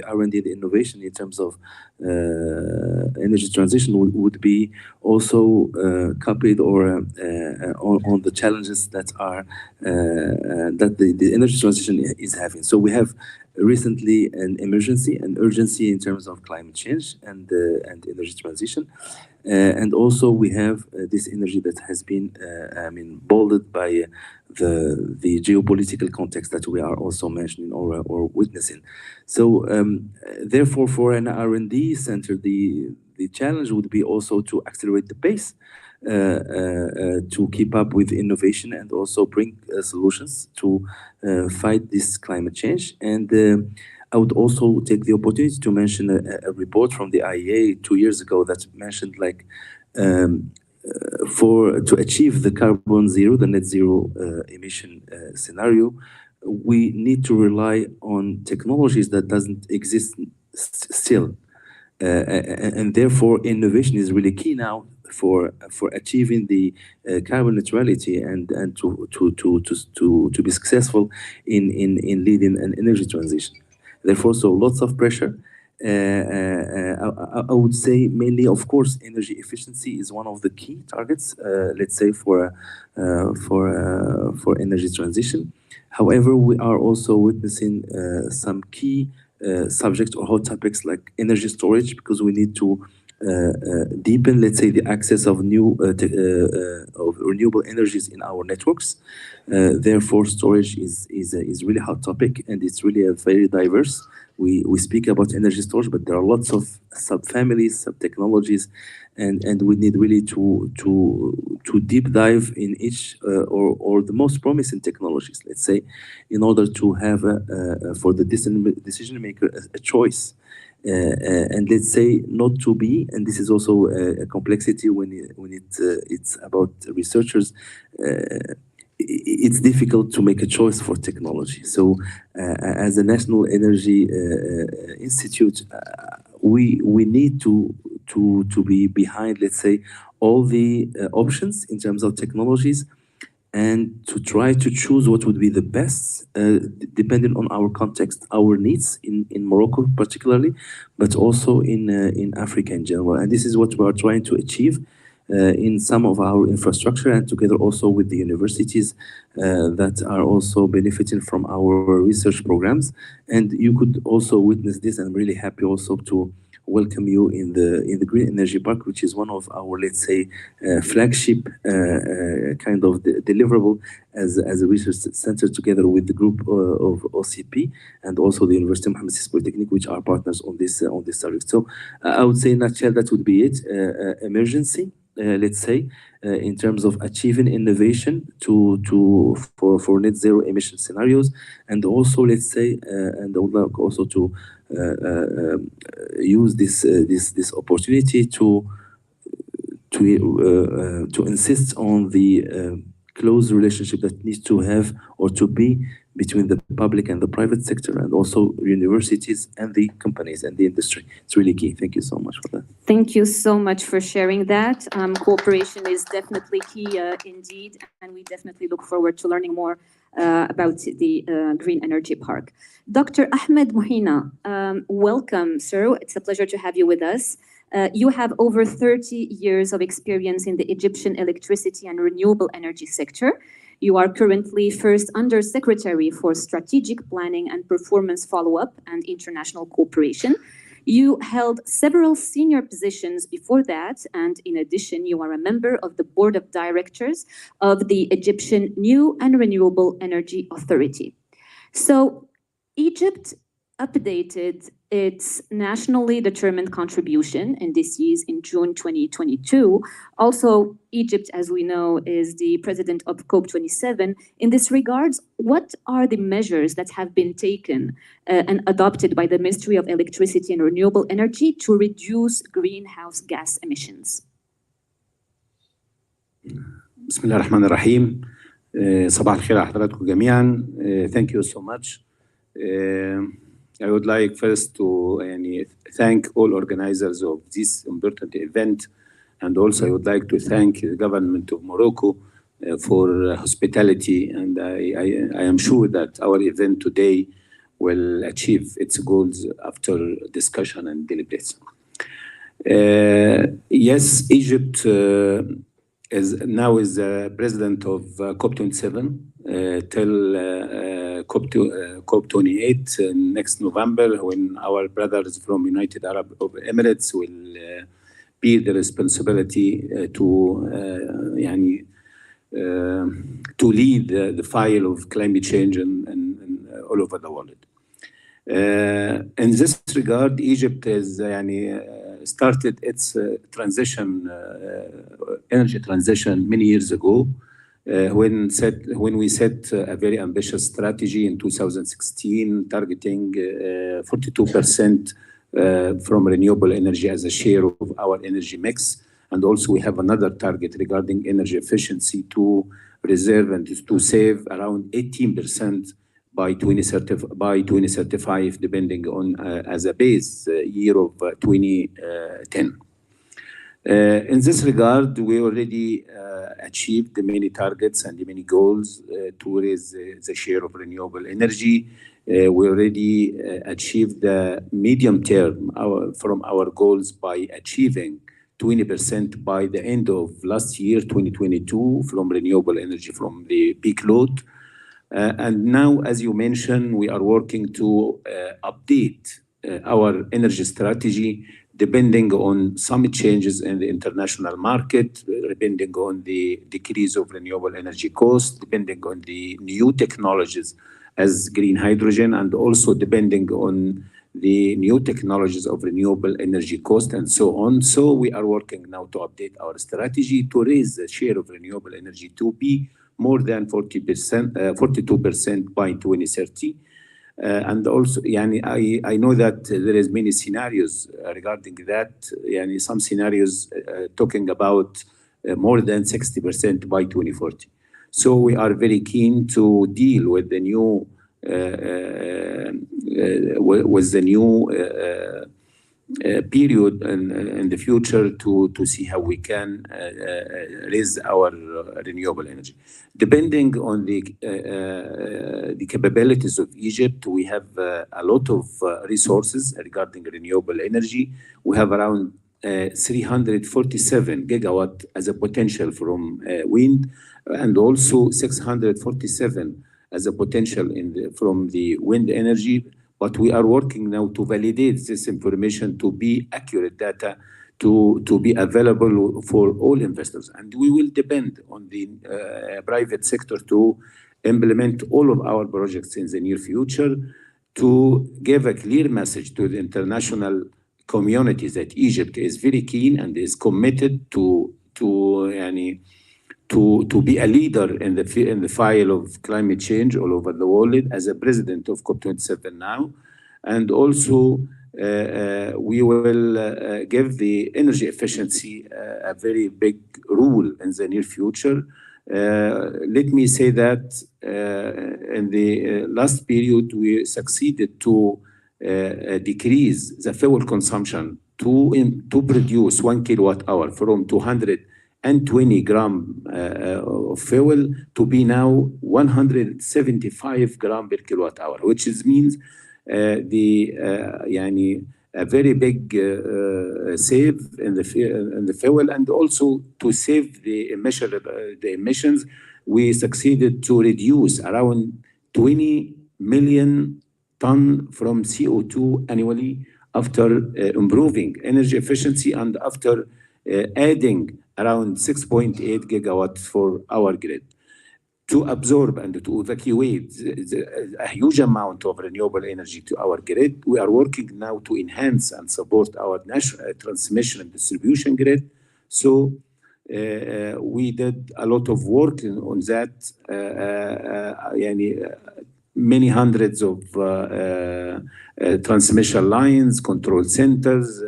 R&D, the innovation in terms of energy transition would be also copied or on the challenges that are that the energy transition is having. So we have recently an emergency, an urgency in terms of climate change and energy transition. And also we have this energy that has been, bolded by the geopolitical context that we are also mentioning or witnessing. So therefore, for an R&D center, the challenge would be also to accelerate the pace to keep up with innovation and also bring solutions to fight this climate change. And I would also take the opportunity to mention a report from the IEA 2 years ago that mentioned like to achieve the carbon zero, the net zero emission scenario, we need to rely on technologies that doesn't exist still. And therefore innovation is really key now for achieving the carbon neutrality and to be successful in leading an energy transition. Therefore, so lots of pressure. I would say mainly, of course, energy efficiency is one of the key targets, let's say, for energy transition. However, we are also witnessing some key subjects or hot topics like energy storage, because we need to deepen, let's say, the access of new of renewable energies in our networks. Therefore, storage is really a hot topic, and it's really a very diverse. We speak about energy storage, but there are lots of subfamilies, sub-technologies, and we need really to deep dive in each or the most promising technologies, let's say, in order to have for the decision maker a choice. And let's say not to be, and this is also a complexity when it's about researchers. It's difficult to make a choice for technology. So, as a National Energy Institute, we need to be behind, let's say, all the options in terms of technologies, and to try to choose what would be the best, depending on our context, our needs in Morocco particularly, but also in Africa in general. And this is what we are trying to achieve in some of our infrastructure, and together also with the universities that are also benefiting from our research programs. And you could also witness this, and I'm really happy also to welcome you in the Green Energy Park, which is one of our, let's say, flagship kind of deliverable as a research center together with the group of OCP and also the University of Mohammed VI Polytechnic, which are partners on this subject. So I would say in a nutshell, that would be it. Emergency, let's say, in terms of achieving innovation for net zero emission scenarios, and also let's say, and I would like also to use this opportunity to insist on the close relationship that needs to have or to be between the public and the private sector, and also universities and the companies and the industry. It's really key. Thank you so much for that. Thank you so much for sharing that. Cooperation is definitely key indeed, and we definitely look forward to learning more about the Green Energy Park. Dr. Ahmed Mohina, welcome, sir. It's a pleasure to have you with us. You have over 30 years of experience in the Egyptian electricity and renewable energy sector. You are currently First Under-Secretary for Strategic Planning and Performance Follow-up and International Cooperation. You held several senior positions before that, and in addition, you are a member of the Board of Directors of the Egyptian New and Renewable Energy Authority. So, Egypt updated its nationally determined contribution in this year's in June 2022. Also, Egypt, as we know, is the president of COP27. In this regards, what are the measures that have been taken and adopted by the Ministry of Electricity and Renewable Energy to reduce greenhouse gas emissions? بسم الله الرحمن الرحيم. صباح الخير على حضراتكم جميعا. Thank you so much. I would like first to thank all organizers of this important event, and also I would like to thank the government of Morocco for hospitality, and I am sure that our event today will achieve its goals after discussion and deliberation. Yes, Egypt is the president of COP27 till COP28 next November, when our brothers from United Arab Emirates will bear the responsibility to lead the fight of climate change and all over the world. In this regard, Egypt has started its energy transition many years ago, when we set a very ambitious strategy in 2016, targeting 42% from renewable energy as a share of our energy mix. And also we have another target regarding energy efficiency to reserve and to save around 18% by 2035, depending on as a base year of 2010. In this regard, we already achieved the many targets and the many goals to raise the share of renewable energy. We already achieved the medium term from our goals by achieving 20% by the end of last year, 2022, from renewable energy from the peak load. And now, as you mentioned, we are working to update our energy strategy depending on some changes in the international market, depending on the decrease of renewable energy costs, depending on the new technologies as green hydrogen, and also depending on the new technologies of renewable energy cost and so on. So we are working now to update our strategy to raise the share of renewable energy to be more than 42% by 2030. And also, I know that there is many scenarios regarding that. Some scenarios talking about more than 60% by 2040. So we are very keen to deal with the new period in the future to see how we can raise our renewable energy. Depending on the capabilities of Egypt, we have a lot of resources regarding renewable energy. We have around 347 gigawatt as a potential from wind, and also 647 as a potential from the wind energy, but we are working now to validate this information to be accurate data to be available for all investors. And we will depend on the private sector to implement all of our projects in the near future, to give a clear message to the international community that Egypt is very keen and is committed to be a leader in the fight of climate change all over the world as a president of COP27 now. And also we will give the energy efficiency a very big role in the near future. Let me say that in the last period, we succeeded to decrease the fuel consumption to produce 1 kilowatt hour from 220 grams of fuel to be now 175 grams per kilowatt hour, which means a very big save in the fuel, and also to save the emissions. We succeeded to reduce around 20 million tons from CO2 annually after improving energy efficiency and after adding around 6.8 gigawatts for our grid. To absorb and to evacuate a huge amount of renewable energy to our grid, we are working now to enhance and support our national transmission and distribution grid. So we did a lot of work on that, many hundreds of transmission lines, control centers,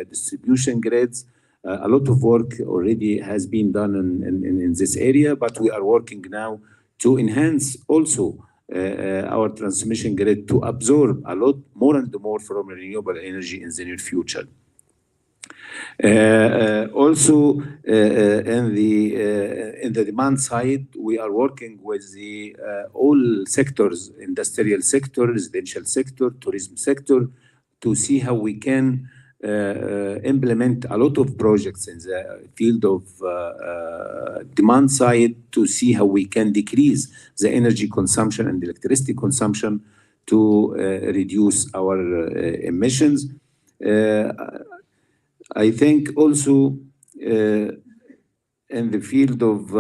distribution grids. A lot of work already has been done in this area, but we are working now to enhance also our transmission grid to absorb a lot more and more from renewable energy in the near future. Also, in the demand side, we are working with the all sectors, industrial sector, residential sector, tourism sector, to see how we can implement a lot of projects in the field of demand side to see how we can decrease the energy consumption and electricity consumption to reduce our emissions. I think also in the field of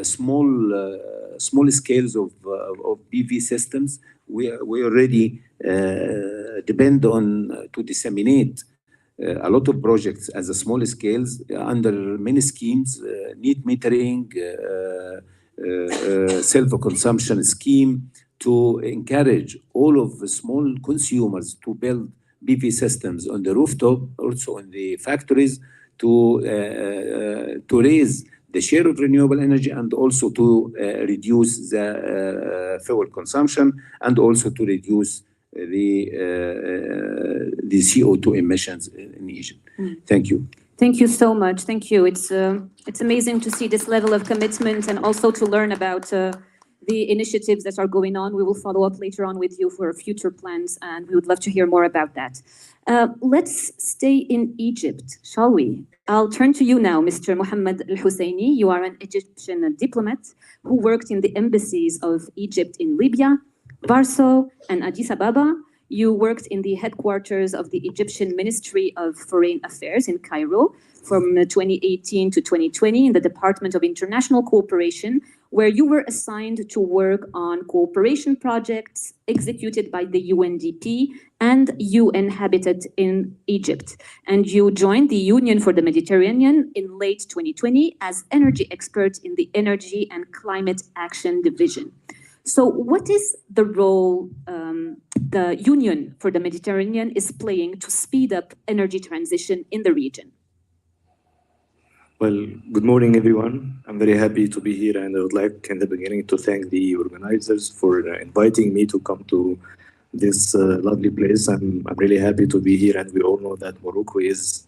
small scales of PV systems, we already depend on to disseminate a lot of projects as a small scales under many schemes, need metering, self-consumption scheme, to encourage all of the small consumers to build PV systems on the rooftop, also in the factories, to raise the share of renewable energy and also to reduce the fuel consumption and also to reduce the CO2 emissions in Egypt. Thank you. Thank you so much. Thank you. It's amazing to see this level of commitment and also to learn about the initiatives that are going on. We will follow up later on with you for future plans, and we would love to hear more about that. Let's stay in Egypt, shall we? I'll turn to you now, Mr. Mohammed Al-Husseini. You are an Egyptian diplomat who worked in the embassies of Egypt in Libya, Warsaw, and Addis Ababa. You worked in the headquarters of the Egyptian Ministry of Foreign Affairs in Cairo from 2018 to 2020 in the Department of International Cooperation, where you were assigned to work on cooperation projects executed by the UNDP and UN Habitat in Egypt. And you joined the Union for the Mediterranean in late 2020 as energy expert in the Energy and Climate Action Division. So what is the role the Union for the Mediterranean is playing to speed up energy transition in the region? Well, good morning, everyone. I'm very happy to be here, and I would like in the beginning to thank the organizers for inviting me to come to this lovely place. I'm really happy to be here, and we all know that Morocco is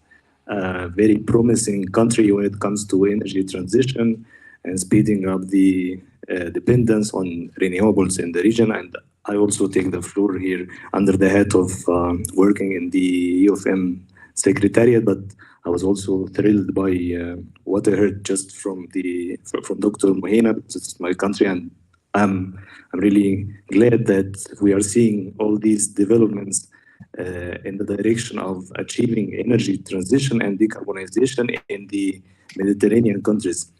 a very promising country when it comes to energy transition and speeding up the dependence on renewables in the region. And I also take the floor here under the head of working in the UFM Secretariat, but I was also thrilled by what I heard just from Dr. Mohina. It's my country, and I'm really glad that we are seeing all these developments in the direction of achieving energy transition and decarbonization in the Mediterranean countries.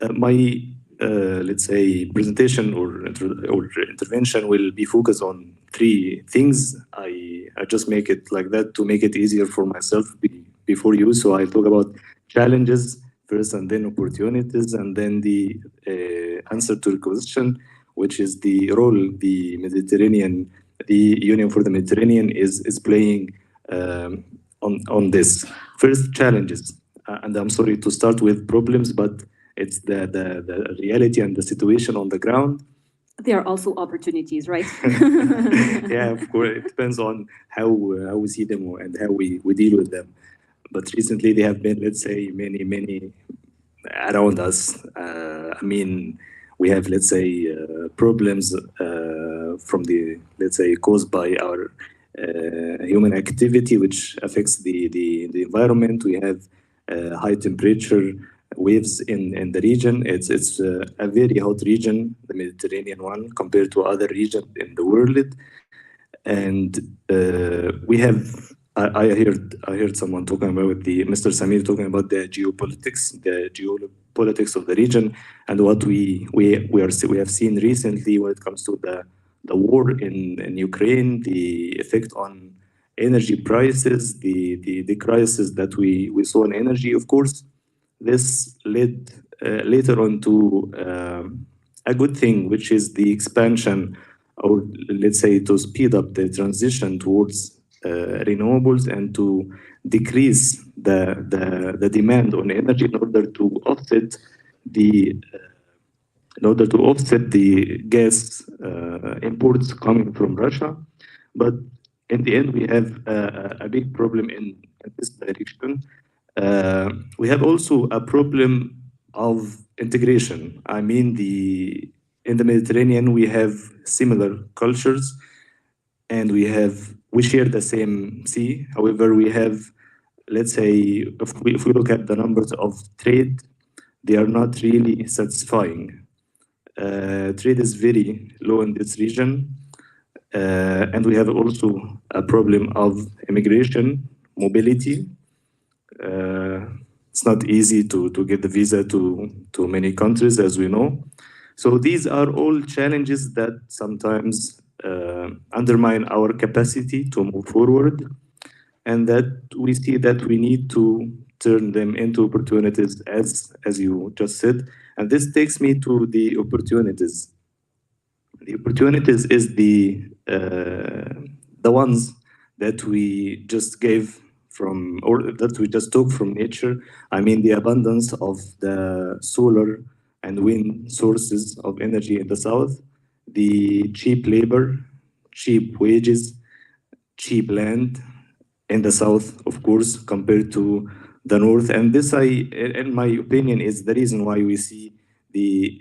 My let's say presentation or intervention will be focused on three things. I just make it like that to make it easier for myself before you. So I talk about challenges first, and then opportunities, and then the answer to the question, which is the role the Union for the Mediterranean is playing on this. First, challenges, and I'm sorry to start with problems, but it's the reality and the situation on the ground. There are also opportunities, right? Yeah, of course. It depends on how we see them and how we deal with them. But recently, they have been, let's say, many around us. I mean, we have, let's say, problems from the, let's say, caused by our human activity, which affects the environment. We have high temperature waves in the region. It's a very hot region, the Mediterranean one, compared to other regions in the world. And we have, I heard someone talking about Mr. Samir talking about the geopolitics of the region, and what we have seen recently when it comes to the war in Ukraine, the effect on energy prices, the crisis that we saw in energy. Of course, this led later on to a good thing, which is the expansion, or let's say to speed up the transition towards renewables and to decrease the demand on energy in order to offset the gas imports coming from Russia. But in the end, we have a big problem in this direction. We have also a problem of integration. I mean, in the Mediterranean, we have similar cultures, and we share the same sea. However, we have, let's say, if we look at the numbers of trade, they are not really satisfying. Trade is very low in this region, and we have also a problem of immigration, mobility. It's not easy to get the visa to many countries, as we know. So these are all challenges that sometimes undermine our capacity to move forward, and that we see that we need to turn them into opportunities, as you just said. And this takes me to the opportunities. The opportunities is the ones that we just gave from, or that we just took from nature. I mean, the abundance of the solar and wind sources of energy in the south, the cheap labor, cheap wages, cheap land in the south, of course, compared to the north. And this, in my opinion, is the reason why we see the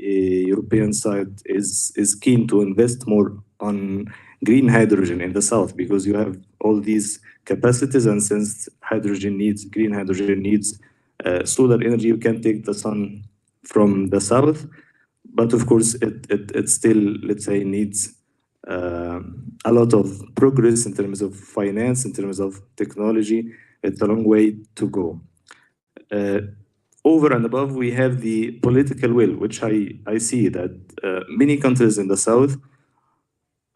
European side is keen to invest more on green hydrogen in the south, because you have all these capacities, and since green hydrogen needs solar energy, you can take the sun from the south. But of course, it still, let's say, needs a lot of progress in terms of finance, in terms of technology. It's a long way to go. Over and above, we have the political will, which I see that many countries in the south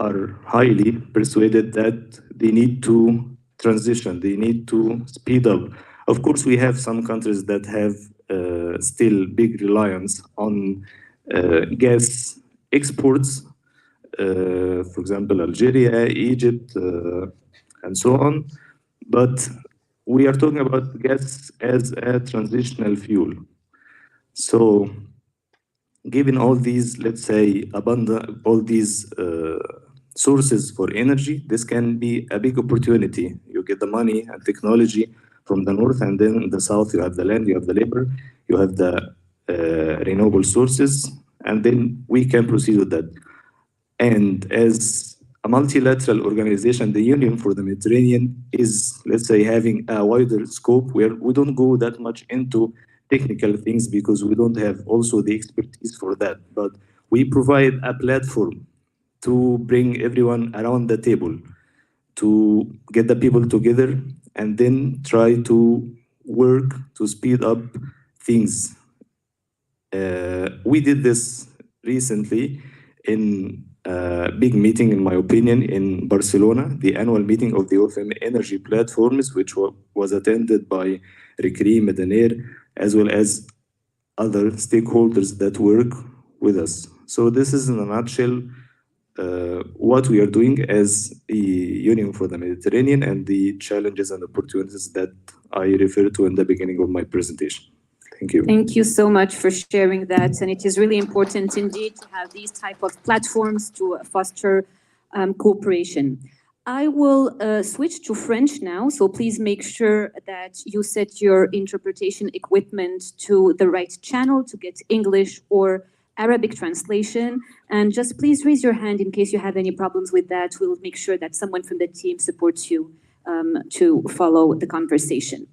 are highly persuaded that they need to transition, they need to speed up. Of course, we have some countries that have still big reliance on gas exports, for example, Algeria, Egypt, and so on. But we are talking about gas as a transitional fuel. So given all these, let's say, all these sources for energy, this can be a big opportunity. You get the money and technology from the north, and then in the south, you have the land, you have the labor, you have the renewable sources, and then we can proceed with that. And as a multilateral organization, the Union for the Mediterranean is, let's say, having a wider scope where we don't go that much into technical things because we don't have also the expertise for that. But we provide a platform to bring everyone around the table, to get the people together and then try to work to speed up things. We did this recently in a big meeting, in my opinion, in Barcelona, the annual meeting of the OFM Energy Platforms, which was attended by Rikri, Medaner, as well as other stakeholders that work with us. So this is in a nutshell what we are doing as a Union for the Mediterranean and the challenges and opportunities that I referred to in the beginning of my presentation. Thank you. Thank you so much for sharing that. And it is really important indeed to have these type of platforms to foster cooperation. I will switch to French now, so please make sure that you set your interpretation equipment to the right channel to get English or Arabic translation. And just please raise your hand in case you have any problems with that. We'll make sure that someone from the team supports you to follow the conversation.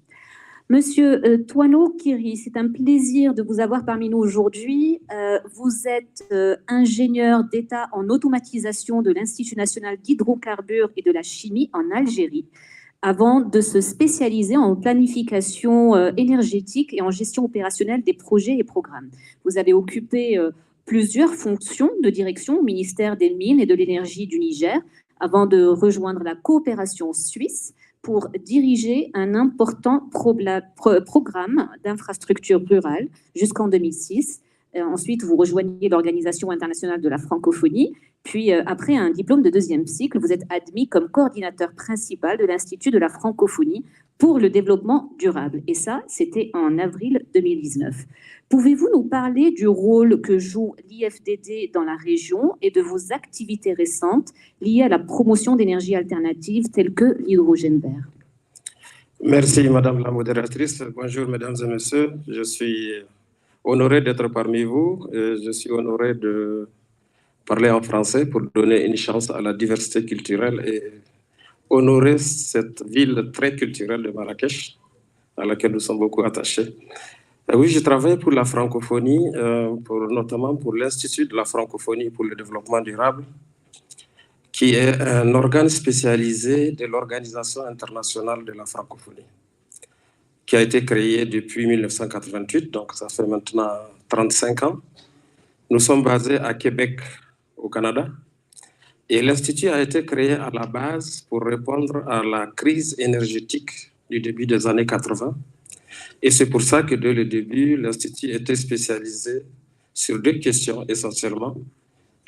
Monsieur Toineau-Kiri, c'est un plaisir de vous avoir parmi nous aujourd'hui. Vous êtes ingénieur d'État en automatisation de l'Institut national d'hydrocarbures et de la chimie en Algérie, avant de se spécialiser en planification énergétique et en gestion opérationnelle des projets et programmes. Vous avez occupé plusieurs fonctions de direction au ministère des Mines et de l'Énergie du Niger, avant de rejoindre la coopération suisse pour diriger un important programme d'infrastructure rurale jusqu'en 2006. Ensuite, vous rejoignez l'Organisation internationale de la francophonie. Puis, après un diplôme de deuxième cycle, vous êtes admis comme coordinateur principal de l'Institut de la francophonie pour le développement durable. Et ça, c'était en avril 2019. Pouvez-vous nous parler du rôle que joue l'IFDD dans la région et de vos activités récentes liées à la promotion d'énergies alternatives telles que l'hydrogène vert? Merci, Madame la modératrice. Bonjour, Mesdames et Messieurs. Je suis honoré d'être parmi vous. Je suis honoré de parler en français pour donner une chance à la diversité culturelle et honorer cette ville très culturelle de Marrakech, à laquelle nous sommes beaucoup attachés. Oui, je travaille pour la francophonie, notamment pour l'Institut de la francophonie pour le développement durable, qui est un organe spécialisé de l'Organisation internationale de la francophonie, qui a été créé depuis 1988, donc ça fait maintenant 35 ans. Nous sommes basés à Québec, au Canada, et l'Institut a été créé à la base pour répondre à la crise énergétique du début des années 80. Et c'est pour ça que dès le début, l'Institut était spécialisé sur deux questions essentiellement,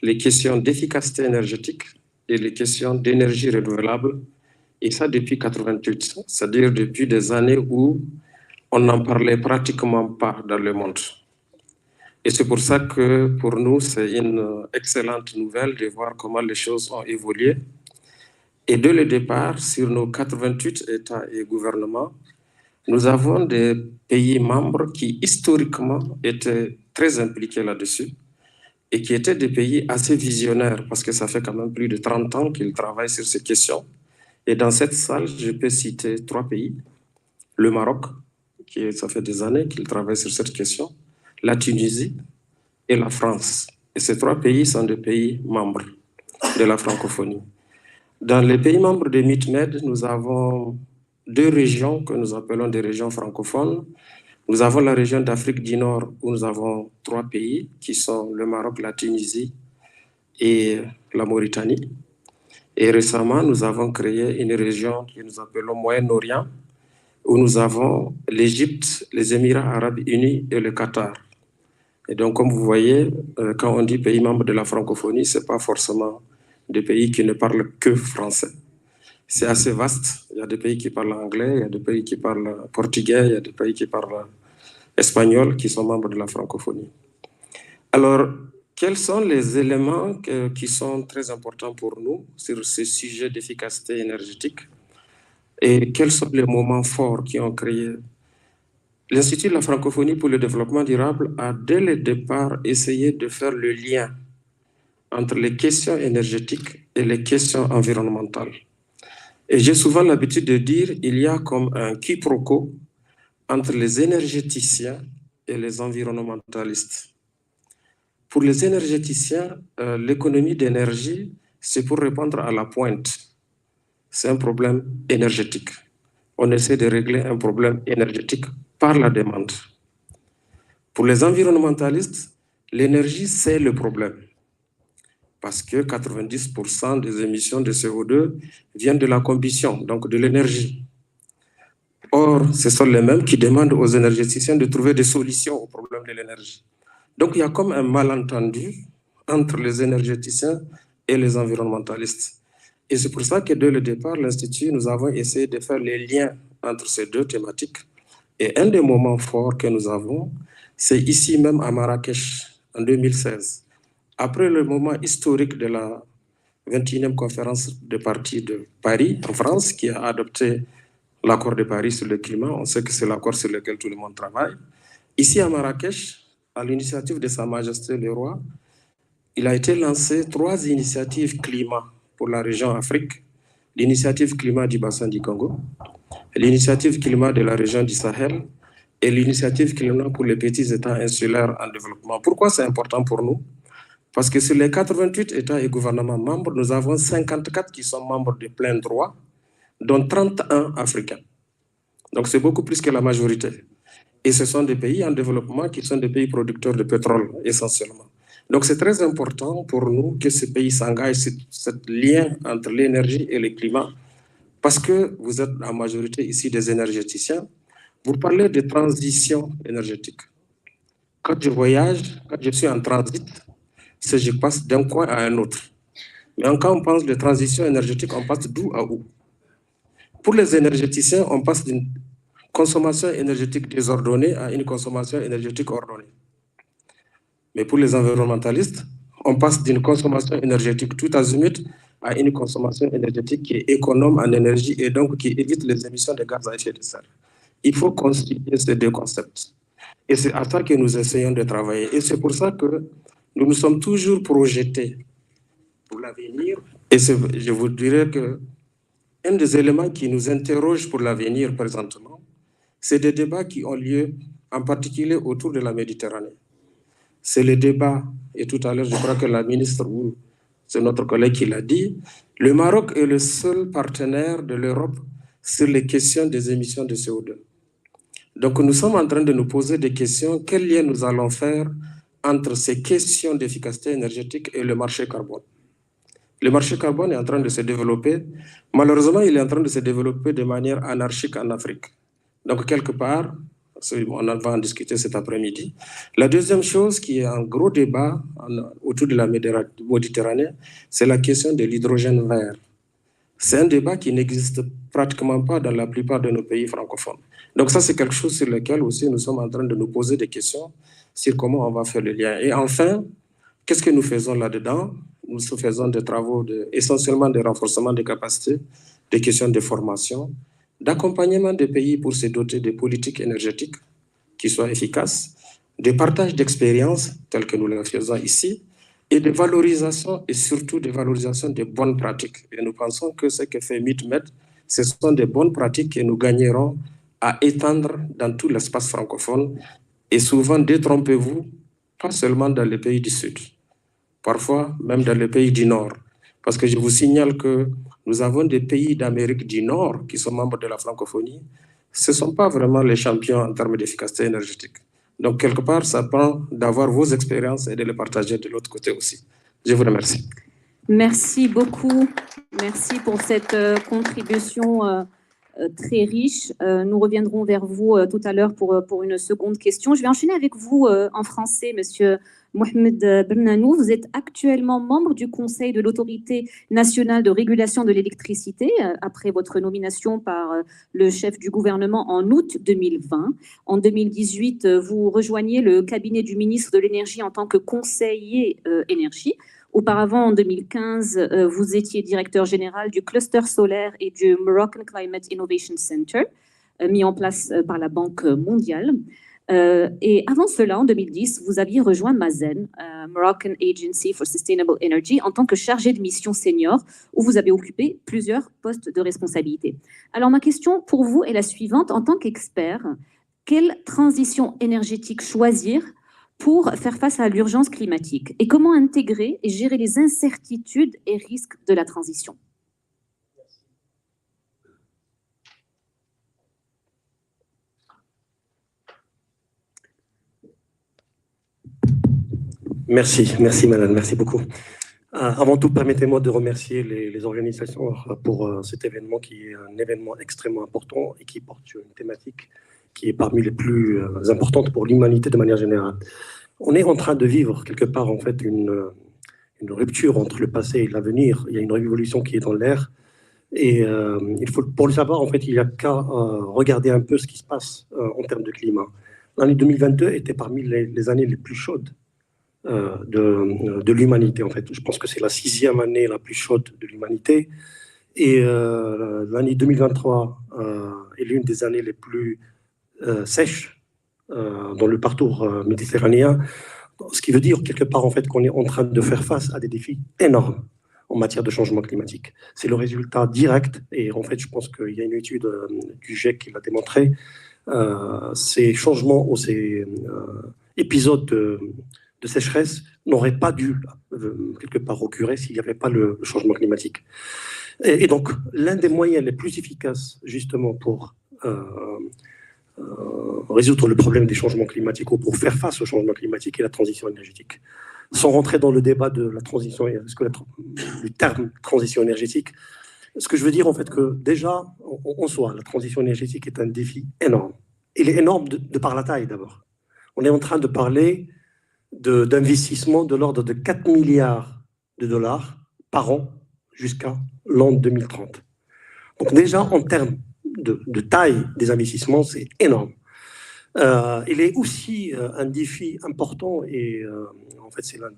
les questions d'efficacité énergétique et les questions d'énergie renouvelable, et ça depuis 1988, c'est-à-dire depuis des années où on n'en parlait pratiquement pas dans le monde. Et c'est pour ça que pour nous, c'est une excellente nouvelle de voir comment les choses ont évolué. Et dès le départ, sur nos 88 États et gouvernements, nous avons des pays membres qui historiquement étaient très impliqués là-dessus et qui étaient des pays assez visionnaires parce que ça fait quand même plus de 30 ans qu'ils travaillent sur ces questions. Et dans cette salle, je peux citer 3 pays. Le Maroc, ça fait des années qu'il travaille sur cette question, la Tunisie et la France. Et ces 3 pays sont des pays membres de la francophonie. Dans les pays membres de MITMED, nous avons 2 régions que nous appelons des régions francophones. Nous avons la région d'Afrique du Nord où nous avons 3 pays qui sont le Maroc, la Tunisie et la Mauritanie. Et récemment, nous avons créé une région que nous appelons Moyen-Orient où nous avons l'Égypte, les Émirats arabes unis et le Qatar. Et donc, comme vous voyez, quand on dit pays membres de la francophonie, ce n'est pas forcément des pays qui ne parlent que français. C'est assez vaste. Il y a des pays qui parlent anglais, il y a des pays qui parlent portugais, il y a des pays qui parlent espagnol qui sont membres de la francophonie. Alors, quels sont les éléments qui sont très importants pour nous sur ce sujet d'efficacité énergétique et quels sont les moments forts qui ont créé? L'Institut de la francophonie pour le développement durable a dès le départ essayé de faire le lien entre les questions énergétiques et les questions environnementales. Et j'ai souvent l'habitude de dire qu'il y a comme un quiproquo entre les énergéticiens et les environnementalistes. Pour les énergéticiens, l'économie d'énergie, c'est pour répondre à la pointe. C'est un problème énergétique. On essaie de régler un problème énergétique par la demande. Pour les environnementalistes, l'énergie, c'est le problème. Parce que 90% des émissions de CO2 viennent de la combustion, donc de l'énergie. Or, ce sont les mêmes qui demandent aux énergéticiens de trouver des solutions au problème de l'énergie. Donc, il y a comme un malentendu entre les énergéticiens et les environnementalistes. Et c'est pour ça que dès le départ, l'Institut, nous avons essayé de faire les liens entre ces deux thématiques. Et un des moments forts que nous avons, c'est ici même à Marrakech, en 2016. Après le moment historique de la 21e conférence des partis de Paris, en France, qui a adopté l'accord de Paris sur le climat, on sait que c'est l'accord sur lequel tout le monde travaille. Ici à Marrakech, à l'initiative de Sa Majesté le Roi, il a été lancé 3 initiatives climat pour la région Afrique, l'initiative climat du bassin du Congo, l'initiative climat de la région du Sahel et l'initiative climat pour les petits États insulaires en développement. Pourquoi c'est important pour nous? Parce que sur les 88 États et gouvernements membres, nous avons 54 qui sont membres de plein droit, dont 31 africains. Donc c'est beaucoup plus que la majorité. Et ce sont des pays en développement qui sont des pays producteurs de pétrole essentiellement. Donc c'est très important pour nous que ces pays s'engagent sur ce lien entre l'énergie et le climat, parce que vous êtes en majorité ici des énergéticiens. Vous parlez de transition énergétique. Quand je voyage, quand je suis en transit, je passe d'un coin à un autre. Mais quand on pense de transition énergétique, on passe d'où à où? Pour les énergéticiens, on passe d'une consommation énergétique désordonnée à une consommation énergétique ordonnée. Mais pour les environnementalistes, on passe d'une consommation énergétique tout azimut à une consommation énergétique qui est économe en énergie et donc qui évite les émissions de gaz à effet de serre. Il faut concilier ces deux concepts. Et c'est à ça que nous essayons de travailler. Et c'est pour ça que nous nous sommes toujours projetés pour l'avenir. Et je vous dirais que un des éléments qui nous interroge pour l'avenir présentement, c'est des débats qui ont lieu en particulier autour de la Méditerranée. C'est le débat, et tout à l'heure, je crois que la ministre, ou c'est notre collègue qui l'a dit, le Maroc est le seul partenaire de l'Europe sur les questions des émissions de CO2. Donc nous sommes en train de nous poser des questions, quel lien nous allons faire entre ces questions d'efficacité énergétique et le marché carbone. Le marché carbone est en train de se développer. Malheureusement, il est en train de se développer de manière anarchique en Afrique. Donc, quelque part, on va en discuter cet après-midi. La deuxième chose qui est un gros débat autour de la Méditerranée, c'est la question de l'hydrogène vert. C'est un débat qui n'existe pratiquement pas dans la plupart de nos pays francophones. Donc ça, c'est quelque chose sur lequel aussi nous sommes en train de nous poser des questions sur comment on va faire le lien. Et enfin, qu'est-ce que nous faisons là-dedans? Nous faisons des travaux essentiellement de renforcement des capacités, des questions de formation, d'accompagnement des pays pour se doter de politiques énergétiques qui soient efficaces, de partage d'expériences telles que nous le faisons ici, et de valorisation et surtout de valorisation des bonnes pratiques. Et nous pensons que ce que fait MITMED, ce sont des bonnes pratiques que nous gagnerons à étendre dans tout l'espace francophone. Et souvent, détrompez-vous, pas seulement dans les pays du Sud, parfois même dans les pays du Nord. Parce que je vous signale que nous avons des pays d'Amérique du Nord qui sont membres de la francophonie. Ce ne sont pas vraiment les champions en termes d'efficacité énergétique. Donc, quelque part, ça prend d'avoir vos expériences et de les partager de l'autre côté aussi. Je vous remercie. Merci beaucoup. Merci pour cette contribution très riche. Nous reviendrons vers vous tout à l'heure pour une seconde question. Je vais enchaîner avec vous en français, Monsieur Mohamed Bernanou. Vous êtes actuellement membre du Conseil de l'Autorité nationale de régulation de l'électricité après votre nomination par le chef du gouvernement en août 2020. En 2018, vous rejoignez le cabinet du ministre de l'Énergie en tant que conseiller énergie. Auparavant, en 2015, vous étiez directeur général du cluster solaire et du Moroccan Climate Innovation Center, mis en place par la Banque mondiale. Et avant cela, en 2010, vous aviez rejoint Mazen, Moroccan Agency for Sustainable Energy, en tant que chargé de mission senior, où vous avez occupé plusieurs postes de responsabilité. Alors, ma question pour vous est la suivante. En tant qu'expert, quelle transition énergétique choisir pour faire face à l'urgence climatique et comment intégrer et gérer les incertitudes et risques de la transition. Merci madame, merci beaucoup. Avant tout, permettez-moi de remercier les organisations pour cet événement qui est un événement extrêmement important et qui porte sur une thématique qui est parmi les plus importantes pour l'humanité de manière générale. On est en train de vivre quelque part en fait une rupture entre le passé et l'avenir. Il y a une révolution qui est dans l'air et il faut, pour le savoir, en fait, il n'y a qu'à regarder un peu ce qui se passe en termes de climat. L'année 2022 était parmi les années les plus chaudes de l'humanité, en fait. Je pense que c'est la 6e année la plus chaude de l'humanité. Et l'année 2023 est l'une des années les plus sèches dans le parcours méditerranéen. Ce qui veut dire, quelque part, en fait, qu'on est en train de faire face à des défis énormes en matière de changement climatique. C'est le résultat direct, et en fait, je pense qu'il y a une étude du GIEC qui l'a démontré, ces changements ou ces épisodes de sécheresse n'auraient pas dû, quelque part, occurrer s'il n'y avait pas le changement climatique. Et donc, l'un des moyens les plus efficaces, justement, pour résoudre le problème des changements climatiques ou pour faire face au changement climatique est la transition énergétique. Sans rentrer dans le débat de la transition, du terme transition énergétique, ce que je veux dire, en fait, que déjà, en soi, la transition énergétique est un défi énorme. Il est énorme de par la taille, d'abord. On est en train de parler d'investissements de l'ordre de 4 milliards de dollars par an jusqu'à l'an 2030. Donc déjà, en termes de taille des investissements, c'est énorme. Il est aussi un défi important et en fait, c'est l'un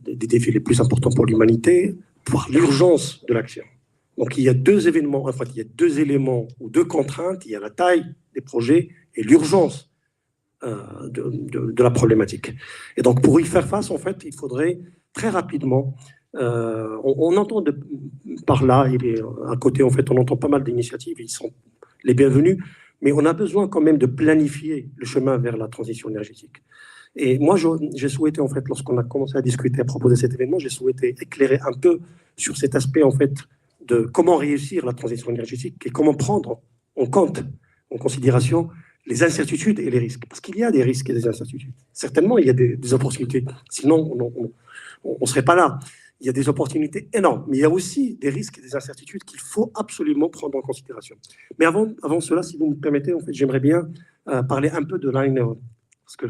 des défis les plus importants pour l'humanité, pour l'urgence de l'action. Donc il y a deux événements, en fait, il y a deux éléments ou deux contraintes. Il y a la taille des projets et l'urgence de la problématique. Et donc pour y faire face, en fait, il faudrait très rapidement, on entend par là, à côté, en fait, on entend pas mal d'initiatives, ils sont les bienvenus, mais on a besoin quand même de planifier le chemin vers la transition énergétique. Et moi, j'ai souhaité, en fait, lorsqu'on a commencé à discuter, à proposer cet événement, j'ai souhaité éclairer un peu sur cet aspect, en fait, de comment réussir la transition énergétique et comment prendre en compte, en considération, les incertitudes et les risques. Parce qu'il y a des risques et des incertitudes. Certainement, il y a des opportunités. Sinon, on ne serait pas là. Il y a des opportunités énormes, mais il y a aussi des risques et des incertitudes qu'il faut absolument prendre en considération. Mais avant cela, si vous me permettez, en fait, j'aimerais bien parler un peu de l'ANRE. Parce que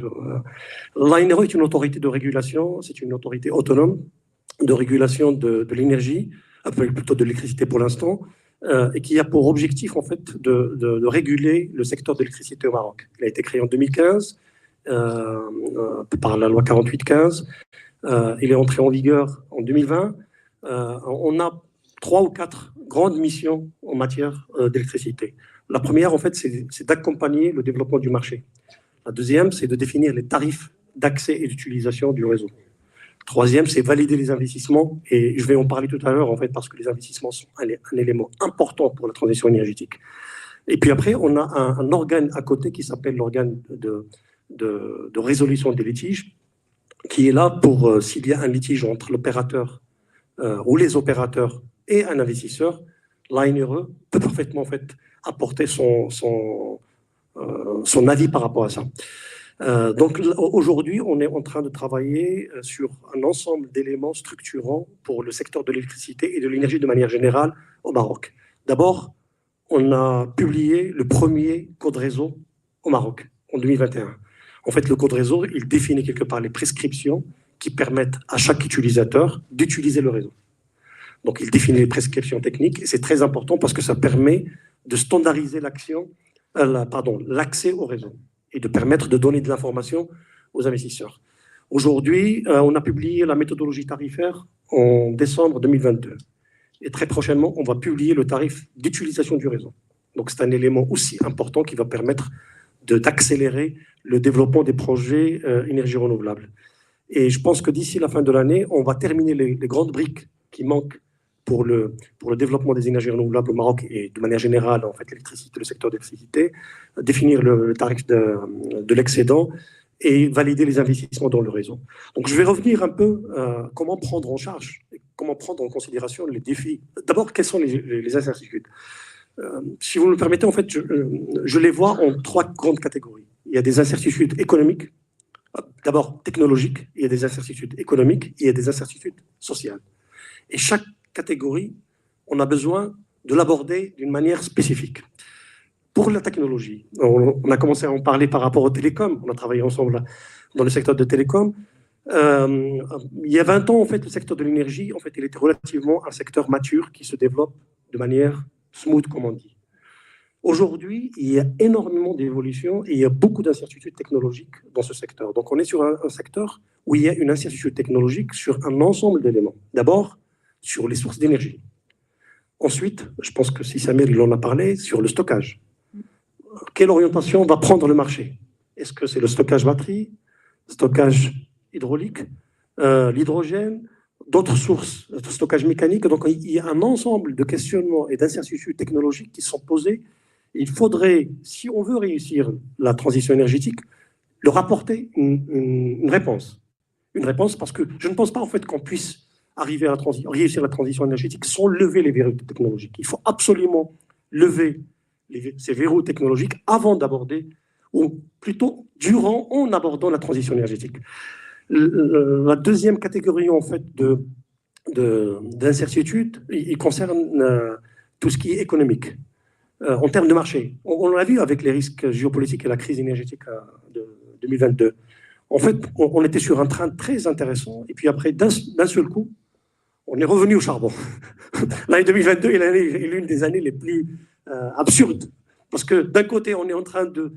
l'ANRE est une autorité de régulation, c'est une autorité autonome de régulation de l'énergie, plutôt de l'électricité pour l'instant, et qui a pour objectif, en fait, de réguler le secteur de l'électricité au Maroc. Il a été créé en 2015 par la loi 48-15. Il est entré en vigueur en 2020. On a 3 ou 4 grandes missions en matière d'électricité. La première, en fait, c'est d'accompagner le développement du marché. La deuxième, c'est de définir les tarifs d'accès et d'utilisation du réseau. Troisième, c'est valider les investissements, et je vais en parler tout à l'heure, en fait, parce que les investissements sont un élément important pour la transition énergétique. Et puis après, on a un organe à côté qui s'appelle l'organe de résolution des litiges, qui est là pour, s'il y a un litige entre l'opérateur ou les opérateurs et un investisseur, l'ANRE peut parfaitement, en fait, apporter son avis par rapport à ça. Donc aujourd'hui, on est en train de travailler sur un ensemble d'éléments structurants pour le secteur de l'électricité et de l'énergie de manière générale au Maroc. D'abord, on a publié le premier code réseau au Maroc en 2021. En fait, le code réseau, il définit quelque part les prescriptions qui permettent à chaque utilisateur d'utiliser le réseau. Donc, il définit les prescriptions techniques et c'est très important parce que ça permet de standardiser l'accès au réseau et de permettre de donner de l'information aux investisseurs. Aujourd'hui, on a publié la méthodologie tarifaire en décembre 2022. Et très prochainement, on va publier le tarif d'utilisation du réseau. Donc, c'est un élément aussi important qui va permettre d'accélérer le développement des projets énergie renouvelable. Et je pense que d'ici la fin de l'année, on va terminer les grandes briques qui manquent pour le développement des énergies renouvelables au Maroc et de manière générale, en fait, l'électricité, le secteur d'électricité, définir le tarif de l'excédent et valider les investissements dans le réseau. Donc, je vais revenir un peu à comment prendre en charge, et comment prendre en considération les défis. D'abord, quelles sont les incertitudes? Si vous me permettez, en fait, je les vois en trois grandes catégories. Il y a des incertitudes économiques, d'abord technologiques, il y a des incertitudes économiques, il y a des incertitudes sociales. Et chaque catégorie, on a besoin de l'aborder d'une manière spécifique. Pour la technologie, on a commencé à en parler par rapport aux télécoms, on a travaillé ensemble dans le secteur de télécoms. Il y a 20 ans, en fait, le secteur de l'énergie, en fait, il était relativement un secteur mature qui se développe de manière smooth, comme on dit. Aujourd'hui, il y a énormément d'évolutions et il y a beaucoup d'incertitudes technologiques dans ce secteur. Donc, on est sur un secteur où il y a une incertitude technologique sur un ensemble d'éléments. D'abord, sur les sources d'énergie. Ensuite, je pense que si Samir il en a parlé, sur le stockage. Quelle orientation va prendre le marché? Est-ce que c'est le stockage batterie, stockage hydraulique, l'hydrogène, d'autres sources de stockage mécanique? Donc, il y a un ensemble de questionnements et d'incertitudes technologiques qui sont posés. Il faudrait, si on veut réussir la transition énergétique, leur apporter une réponse. Une réponse parce que je ne pense pas en fait qu'on puisse arriver à réussir la transition énergétique sans lever les verrous technologiques. Il faut absolument lever ces verrous technologiques avant d'aborder, ou plutôt durant, en abordant la transition énergétique. La deuxième catégorie en fait d'incertitude, il concerne tout ce qui est économique. En termes de marché, on l'a vu avec les risques géopolitiques et la crise énergétique de 2022. En fait, on était sur un train très intéressant, et puis après, d'un seul coup, on est revenu au charbon. L'année 2022 est l'une des années les plus absurdes, parce que d'un côté, on est en train de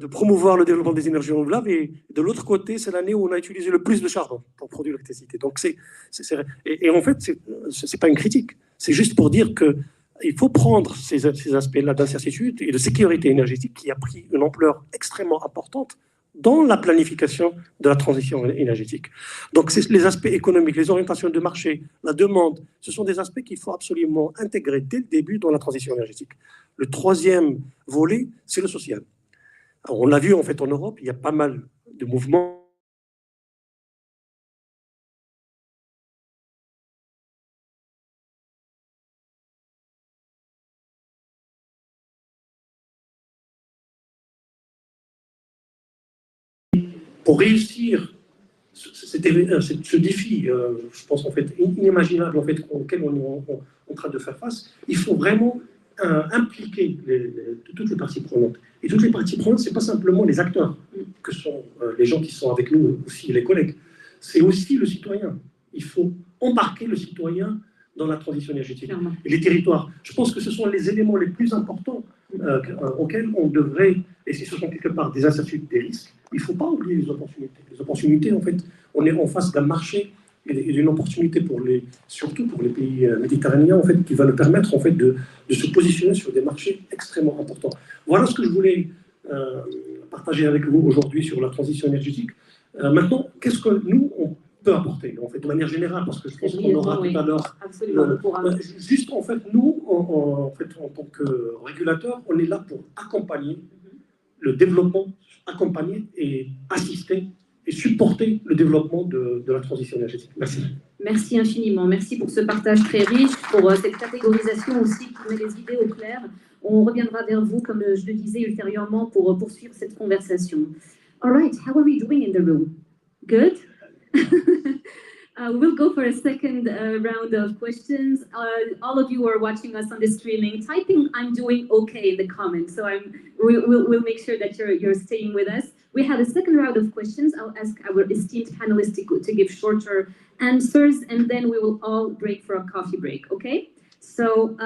promouvoir le développement des énergies renouvelables, et de l'autre côté, c'est l'année où on a utilisé le plus de charbon pour produire l'électricité. Donc, et en fait, c'est pas une critique, c'est juste pour dire qu'il faut prendre ces aspects-là d'incertitude et de sécurité énergétique qui a pris une ampleur extrêmement importante dans la planification de la transition énergétique. Donc, c'est les aspects économiques, les orientations de marché, la demande, ce sont des aspects qu'il faut absolument intégrer dès le début dans la transition énergétique. Le troisième volet, c'est le social. Alors, on l'a vu en fait en Europe, il y a pas mal de mouvements. Pour réussir ce défi, je pense en fait inimaginable en fait auquel on est en train de faire face, il faut vraiment impliquer toutes les parties prenantes. Et toutes les parties prenantes, c'est pas simplement les acteurs, que sont les gens qui sont avec nous, aussi les collègues, c'est aussi le citoyen. Il faut embarquer le citoyen dans la transition énergétique. Et les territoires, je pense que ce sont les éléments les plus importants auxquels on devrait, et si ce sont quelque part des incertitudes, des risques, il ne faut pas oublier les opportunités. Les opportunités, en fait, on est en face d'un marché et d'une opportunité surtout pour les pays méditerranéens, en fait, qui va nous permettre en fait, de se positionner sur des marchés extrêmement importants. Voilà ce que je voulais partager avec vous aujourd'hui sur la transition énergétique. Maintenant, qu'est-ce que nous, on peut apporter, en fait, de manière générale, parce que je pense qu'on aura tout à l'heure. Juste, en fait, nous, en tant que régulateurs, on est là pour accompagner le développement, accompagner et assister et supporter le développement de la transition énergétique. Merci. Merci infiniment. Merci pour ce partage très riche, pour cette catégorisation aussi qui met les idées au clair. On reviendra vers vous, comme je le disais ultérieurement, pour poursuivre cette conversation. All right, how are we doing in the room? Good? We'll go for a second round of questions. All of you who are watching us on the streaming, typing "I'm doing okay" in the comments. So we'll make sure that you're staying with us. We have a second round of questions. I'll ask our esteemed panelists to give shorter answers, and then we will all break for a coffee break, okay? So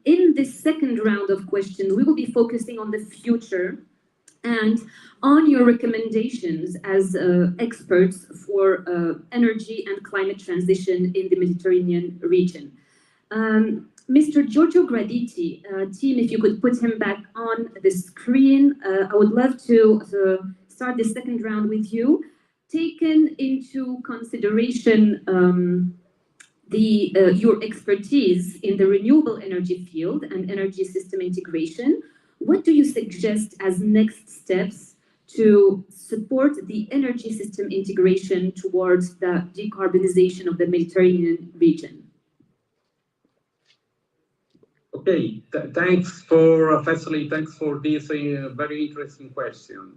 in this second round of questions, we will be focusing on the future and on your recommendations as experts for energy and climate transition in the Mediterranean region. Mr. Giorgio Graditi, team, if you could put him back on the screen, I would love to start the second round with you. Taken into consideration your expertise in the renewable energy field and energy system integration, what do you suggest as next steps to support the energy system integration towards the decarbonization of the Mediterranean region? Okay, thanks for, firstly, thanks for this very interesting question.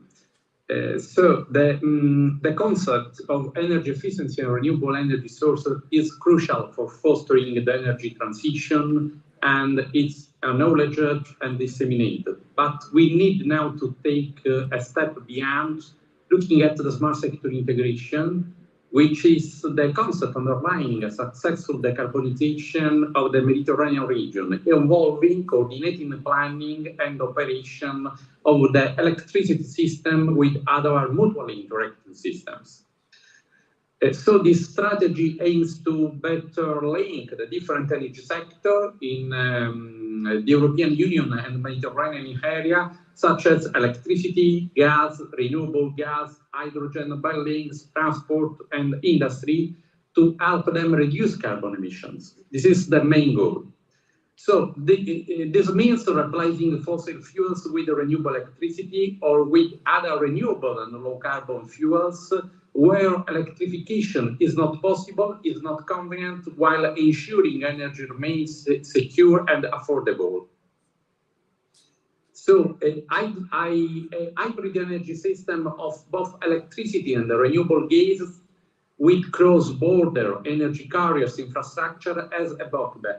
So the concept of energy efficiency and renewable energy sources is crucial for fostering the energy transition, and it's acknowledged and disseminated. But we need now to take a step beyond, looking at the smart sector integration, which is the concept underlying a successful decarbonization of the Mediterranean region, involving coordinating the planning and operation of the electricity system with other mutually interacting systems. So this strategy aims to better link the different energy sectors in the European Union and Mediterranean area, such as electricity, gas, renewable gas, hydrogen, buildings, transport, and industry, to help them reduce carbon emissions. This is the main goal. So this means replacing fossil fuels with renewable electricity or with other renewable and low carbon fuels where electrification is not possible, is not convenient, while ensuring energy remains secure and affordable. So a hybrid energy system of both electricity and renewable gases with cross-border energy carriers infrastructure as a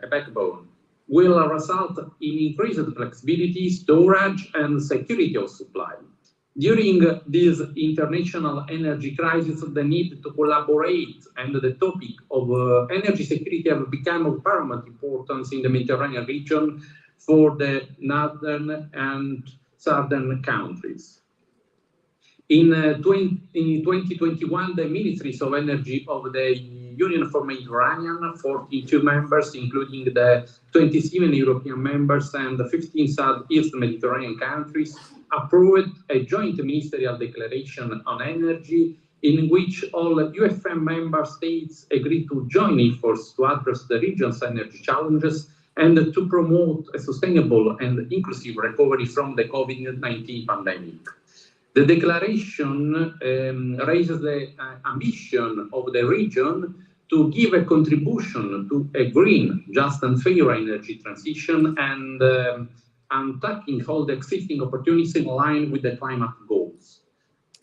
backbone will result in increased flexibility, storage, and security of supply. During this international energy crisis, the need to collaborate and the topic of energy security have become of paramount importance in the Mediterranean region for the northern and southern countries. In 2021, the Ministries of Energy of the Union for Mediterranean, 42 members, including the 27 European members and the 15 Southeast Mediterranean countries, approved a joint ministerial declaration on energy in which all UFM member states agreed to join efforts to address the region's energy challenges and to promote a sustainable and inclusive recovery from the COVID-19 pandemic. The declaration raises the ambition of the region to give a contribution to a green, just and fair energy transition and tackling all the existing opportunities in line with the climate goals.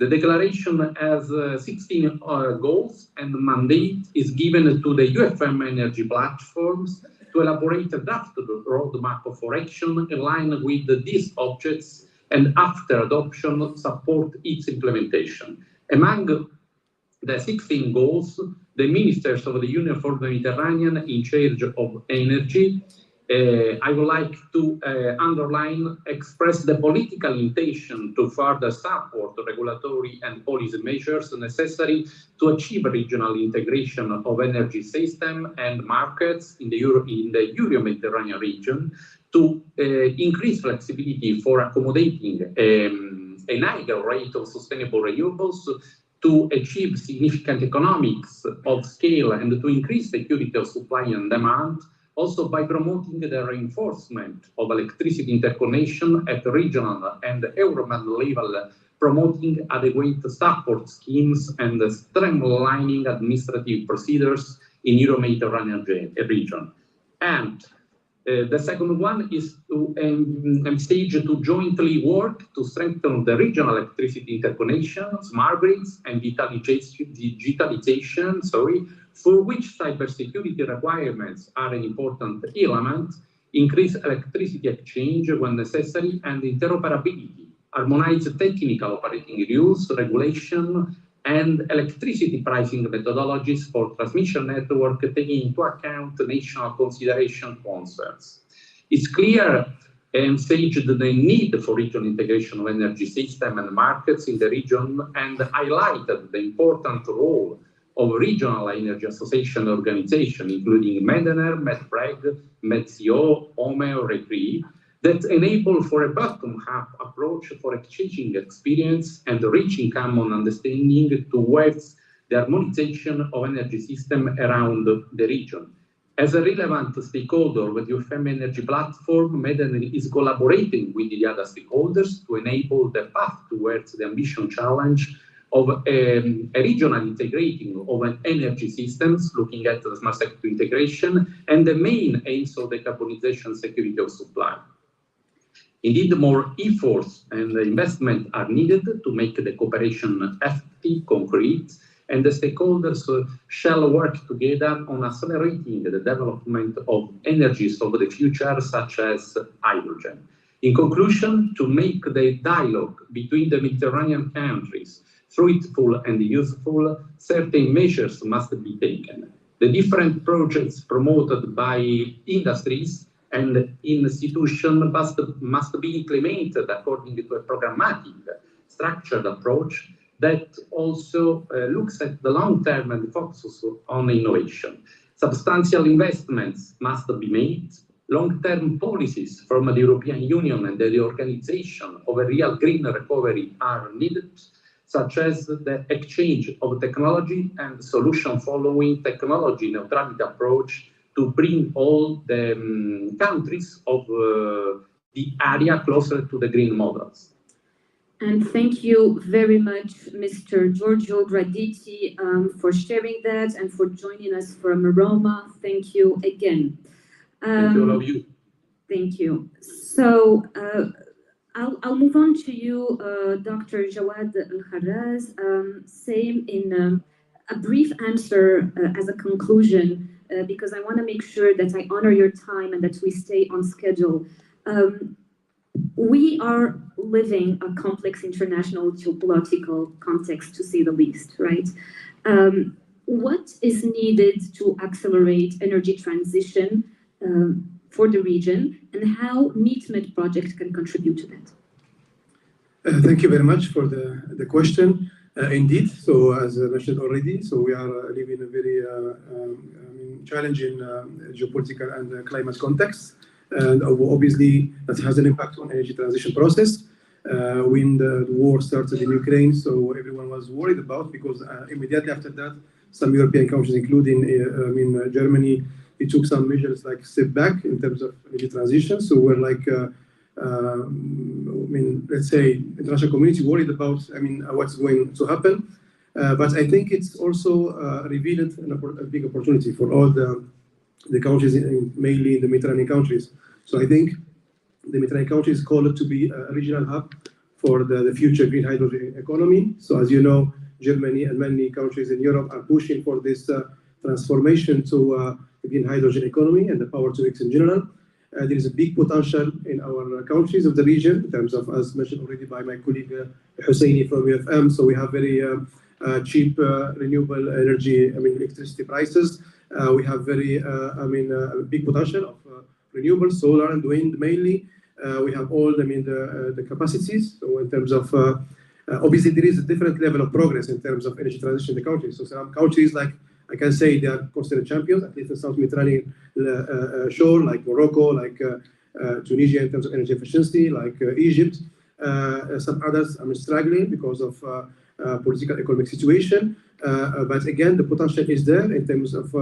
The declaration has 16 goals, and the mandate is given to the UFM energy platforms to elaborate a draft roadmap for action in line with these objects, and after adoption, support its implementation. Among the 16 goals, the ministers of the Union for the Mediterranean in charge of energy, I would like to express the political intention to further support regulatory and policy measures necessary to achieve regional integration of energy system and markets in the Euro-Mediterranean region, to increase flexibility for accommodating a higher rate of sustainable renewables, to achieve significant economics of scale and to increase security of supply and demand, also by promoting the reinforcement of electricity interconnection at regional and Euromed level, promoting adequate support schemes and streamlining administrative procedures in Euro-Mediterranean region. And the second one is to envisage to jointly work to strengthen the regional electricity interconnection, smart grids, and digitalization, for which cybersecurity requirements are an important element, increase electricity exchange when necessary, and interoperability, harmonize technical operating rules, regulation, and electricity pricing methodologies for transmission network, taking into account national consideration concerns. It's clear and staged the need for regional integration of energy system and markets in the region, and highlighted the important role of regional energy association organization, including MEDENER, MEDFREG, MEDCO, OME, or RECRI, that enable for a bottom-up approach for exchanging experience and reaching common understanding towards the harmonization of energy system around the region. As a relevant stakeholder with the UFM Energy Platform, MEDEN is collaborating with the other stakeholders to enable the path towards the ambition challenge of a regional integrating of an energy systems, looking at the smart sector integration, and the main aims of decarbonization security of supply. Indeed, more efforts and investment are needed to make the cooperation effective, concrete, and the stakeholders shall work together on accelerating the development of energies of the future, such as hydrogen. In conclusion, to make the dialogue between the Mediterranean countries fruitful and useful, certain measures must be taken. The different projects promoted by industries and institutions must be implemented according to a programmatic, structured approach that also looks at the long term and focuses on innovation. Substantial investments must be made. Long-term policies from the European Union and the organization of a real green recovery are needed, such as the exchange of technology and solution following technology neutrality approach to bring all the countries of the area closer to the green models. And thank you very much, Mr. Giorgio Graditi, for sharing that and for joining us from Roma. Thank you again. Thank you, all of you. Thank you. So I'll move on to you, Dr. Jawad Al-Kharraz. Same in a brief answer as a conclusion, because I want to make sure that I honor your time and that we stay on schedule. We are living a complex international geopolitical context, to say the least, right? What is needed to accelerate energy transition for the region, and how MeetMed project can contribute to that? Thank you very much for the question. Indeed, so as I mentioned already, so we are living in a very challenging geopolitical and climate context. And obviously, that has an impact on energy transition process. When the war started in Ukraine, so everyone was worried about, because immediately after that, some European countries, including Germany, they took some measures like step back in terms of energy transition. So we're like, let's say, international community worried about, what's going to happen. But I think it's also revealed a big opportunity for all the countries, mainly the Mediterranean countries. So I think the Mediterranean countries call it to be a regional hub for the future green hydrogen economy. So as you know, Germany and many countries in Europe are pushing for this transformation to the green hydrogen economy and the power-to-X in general. There is a big potential in our countries of the region in terms of, as mentioned already by my colleague Husseini from UFM. So we have very cheap renewable energy, electricity prices. We have very, a big potential of renewable solar and wind mainly. We have all, the capacities. So in terms of, obviously there is a different level of progress in terms of energy transition in the countries. So some countries, like I can say, they are considered champions, at least in South Mediterranean shore, like Morocco, like Tunisia in terms of energy efficiency, like Egypt. Some others are struggling because of political economic situation. But again, the potential is there in terms of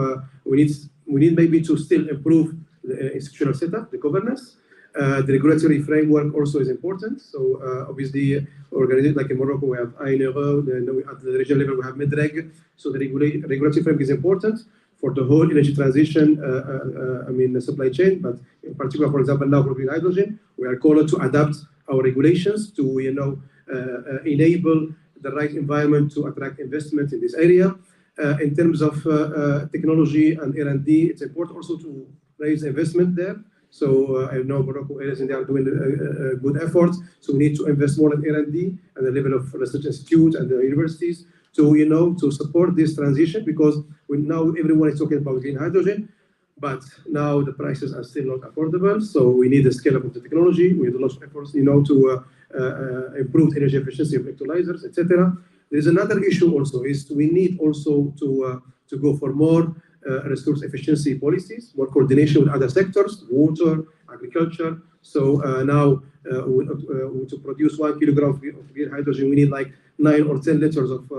we need maybe to still improve the institutional setup, the governance. The regulatory framework also is important. So obviously, organized like in Morocco, we have INRE, then at the regional level we have MedReg. So the regulatory framework is important for the whole energy transition, the supply chain. But in particular, for example, now for green hydrogen, we are called to adapt our regulations to enable the right environment to attract investment in this area. In terms of technology and R&D, it's important also to raise investment there. So I know Morocco areas and they are doing a good effort. So we need to invest more in R&D at the level of research institutes and the universities to support this transition, because now everyone is talking about green hydrogen, but now the prices are still not affordable. So we need a scale up of the technology. We need a lot of efforts, to improve energy efficiency of electrolyzers, etc. There's another issue also is we need also to go for more resource efficiency policies, more coordination with other sectors, water, agriculture. So now to produce 1 kilogram of green hydrogen, we need like 9 or 10 liters of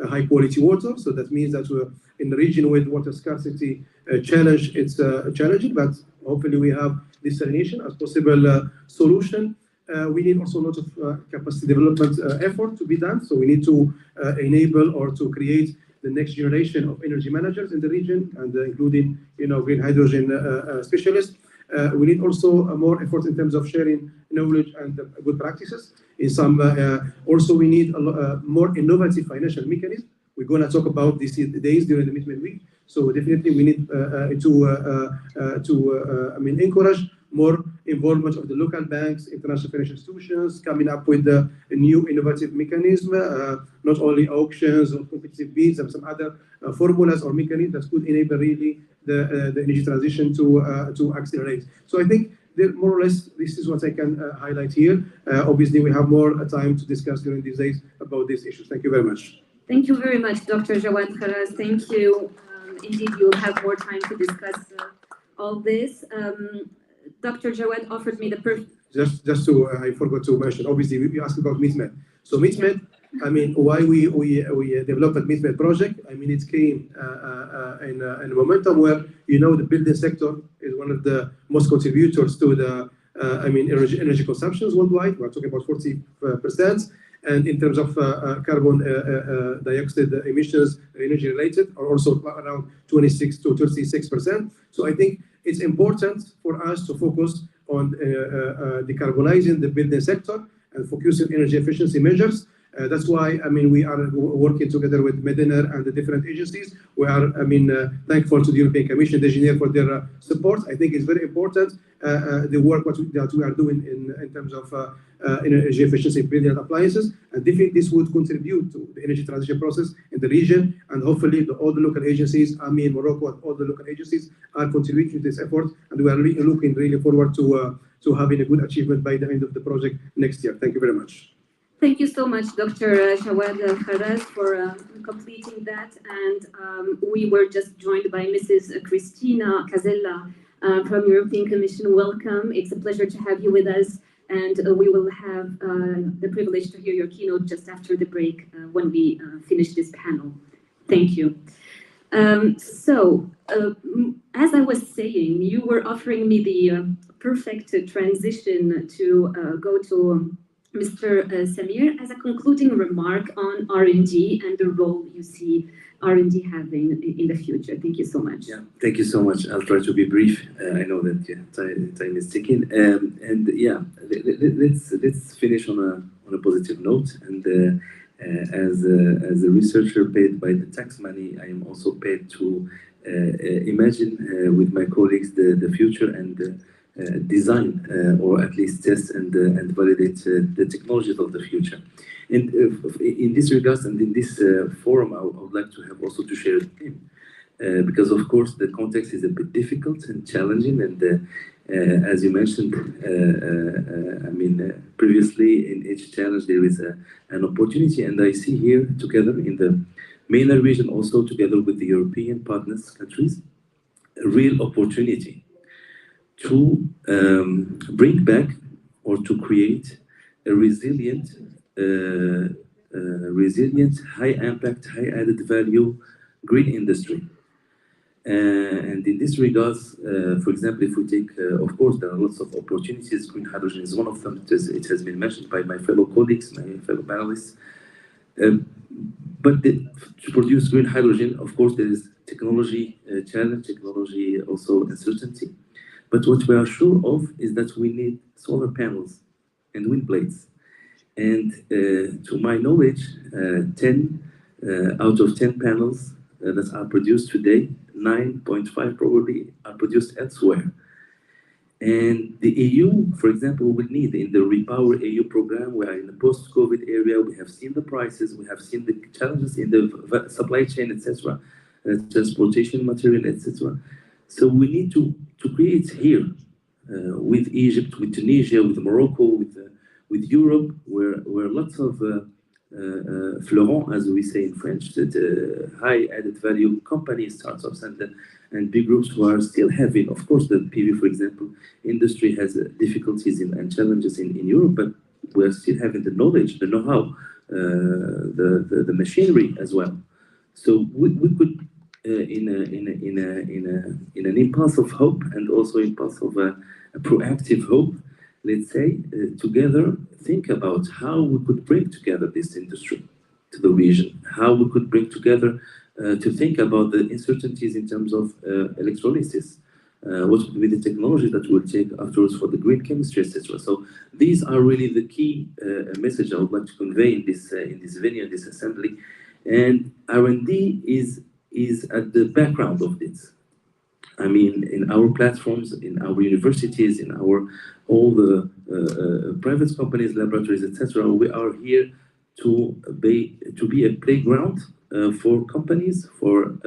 high quality water. So that means that we're in the region with water scarcity challenge, it's challenging, but hopefully we have desalination as possible solution. We need also a lot of capacity development effort to be done. So we need to enable or to create the next generation of energy managers in the region, and including, green hydrogen specialists. We need also more effort in terms of sharing knowledge and good practices. In some, also we need more innovative financial mechanisms. We're going to talk about these days during the Midway week. So definitely we need to encourage more involvement of the local banks, international financial institutions, coming up with a new innovative mechanism, not only auctions or competitive bids and some other formulas or mechanisms that could enable really the energy transition to accelerate. So I think more or less this is what I can highlight here. Obviously, we have more time to discuss during these days about these issues. Thank you very much. Thank you very much, Dr. Jawad Kharaz. Thank you. Indeed, you'll have more time to discuss all this. Dr. Jawad offered me the perfect... Just to, I forgot to mention, obviously, we asked about MITMED. So MITMED, why we developed a MITMED project, it came in a momentum where, the building sector is one of the most contributors to the, energy consumptions worldwide. We're talking about 40%. And in terms of carbon dioxide emissions, energy related, are also around 26 to 36%. So I think it's important for us to focus on decarbonizing the building sector and focusing on energy efficiency measures. That's why, we are working together with Mediner and the different agencies. We are, thankful to the European Commission, the engineer, for their support. I think it's very important, the work that we are doing in terms of energy efficiency building appliances. And definitely this would contribute to the energy transition process in the region. And hopefully all the local agencies, Morocco, and all the local agencies are contributing to this effort. And we are looking really forward to having a good achievement by the end of the project next year. Thank you very much. Thank you so much, Dr. Jawad Kharaz, for completing that. And we were just joined by Mrs. Cristina Casella from European Commission. Welcome. It's a pleasure to have you with us. And we will have the privilege to hear your keynote just after the break when we finish this panel. Thank you. As I was saying, you were offering me the perfect transition to go to Mr. Samir as a concluding remark on R&D and the role you see R&D having in the future. Thank you so much. Yeah, thank you so much. I'll try to be brief. I know that time is ticking. Let's finish on a positive note. And as a researcher paid by the tax money, I am also paid to imagine with my colleagues the future and design or at least test and validate the technologies of the future. And in this regard and in this forum, I would like to have also to share a theme, because of course the context is a bit difficult and challenging. And as you mentioned, previously in each challenge there is an opportunity, and I see here together in the MENA region, also together with the European partners countries, a real opportunity to bring back or to create a resilient, high impact, high added value green industry. And in this regard, for example, if we take, of course, there are lots of opportunities. Green hydrogen is one of them. It has been mentioned by my fellow colleagues, my fellow panelists. But to produce green hydrogen, of course, there is technology challenge, technology also uncertainty. But what we are sure of is that we need solar panels and wind blades. And to my knowledge, 10 out of 10 panels that are produced today, 9.5 probably are produced elsewhere. And the EU, for example, will need in the Repower EU program, we are in the post-COVID area, we have seen the prices, we have seen the challenges in the supply chain, etc., transportation material, etc. So we need to create here with Egypt, with Tunisia, with Morocco, with Europe, where lots of fleurons, as we say in French, that high added value companies, startups, and big groups who are still having, of course, the PV, for example, industry has difficulties and challenges in Europe, but we're still having the knowledge, the know-how the machinery as well. So we could, in an impulse of hope and also impulse of a proactive hope, let's say, together think about how we could bring together this industry to the region, how we could bring together to think about the uncertainties in terms of electrolysis, what would be the technology that will take afterwards for the green chemistry, etc. So these are really the key message I would like to convey in this venue, in this assembly. And R&D is at the background of this. I mean, in our platforms, in our universities, in all the private companies, laboratories, etc., we are here to be a playground for companies, for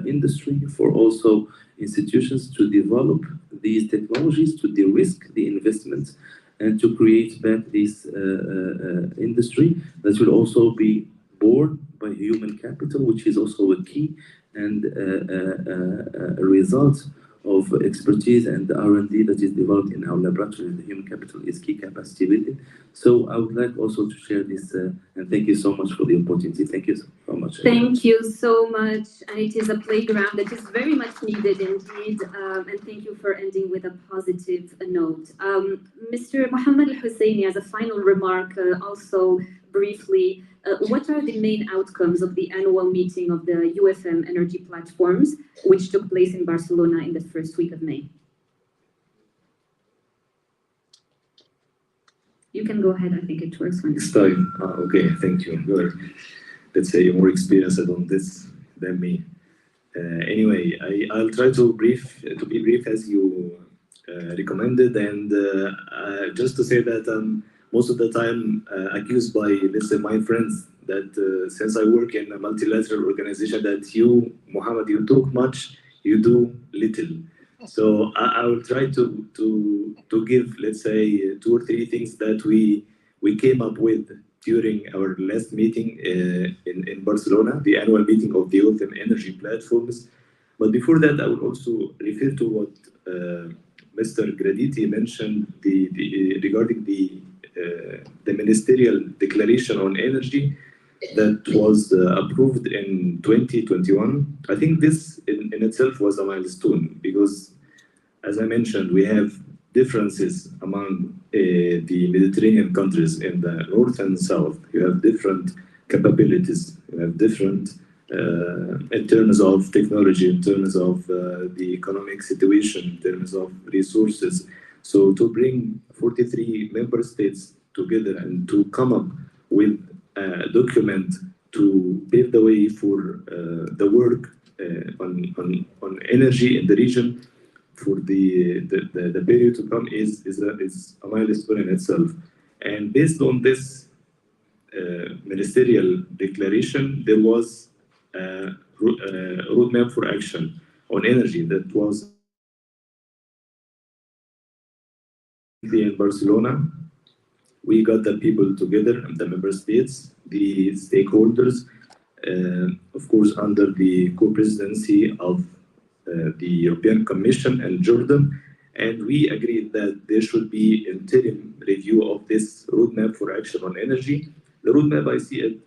industry, for also institutions to develop these technologies, to de-risk the investments, and to create back this industry that will also be born by human capital, which is also a key and a result of expertise and R&D that is developed in our laboratory. The human capital is key capacity building. So I would like also to share this, and thank you so much for the opportunity. Thank you so much. Thank you so much. And it is a playground that is very much needed indeed. And thank you for ending with a positive note. Mr. Mohammed Al-Husseini, as a final remark, also briefly, what are the main outcomes of the annual meeting of the UFM Energy Platforms, which took place in Barcelona in the first week of May? You can go ahead, I think it works. Next time. Okay, thank you. You're, let's say, more experienced on this than me. Anyway, I'll try to be brief as you recommended, and just to say that most of the time accused by, let's say, my friends that since I work in a multilateral organization that you, Mohammed, you talk much, you do little. So I will try to give, let's say, 2 or 3 things that we came up with during our last meeting in Barcelona, the annual meeting of the UFM Energy Platforms. But before that, I will also refer to what Mr. Graditi mentioned regarding the ministerial declaration on energy that was approved in 2021. I think this in itself was a milestone because, as I mentioned, we have differences among the Mediterranean countries in the north and south. You have different capabilities, you have different in terms of technology, in terms of the economic situation, in terms of resources. So to bring 43 member states together and to come up with a document to pave the way for the work on energy in the region for the period to come is a milestone in itself. And based on this ministerial declaration, there was a roadmap for action on energy that was in Barcelona. We got the people together, the member states, the stakeholders, of course, under the co-presidency of the European Commission and Jordan, and we agreed that there should be interim review of this roadmap for action on energy. The roadmap, I see it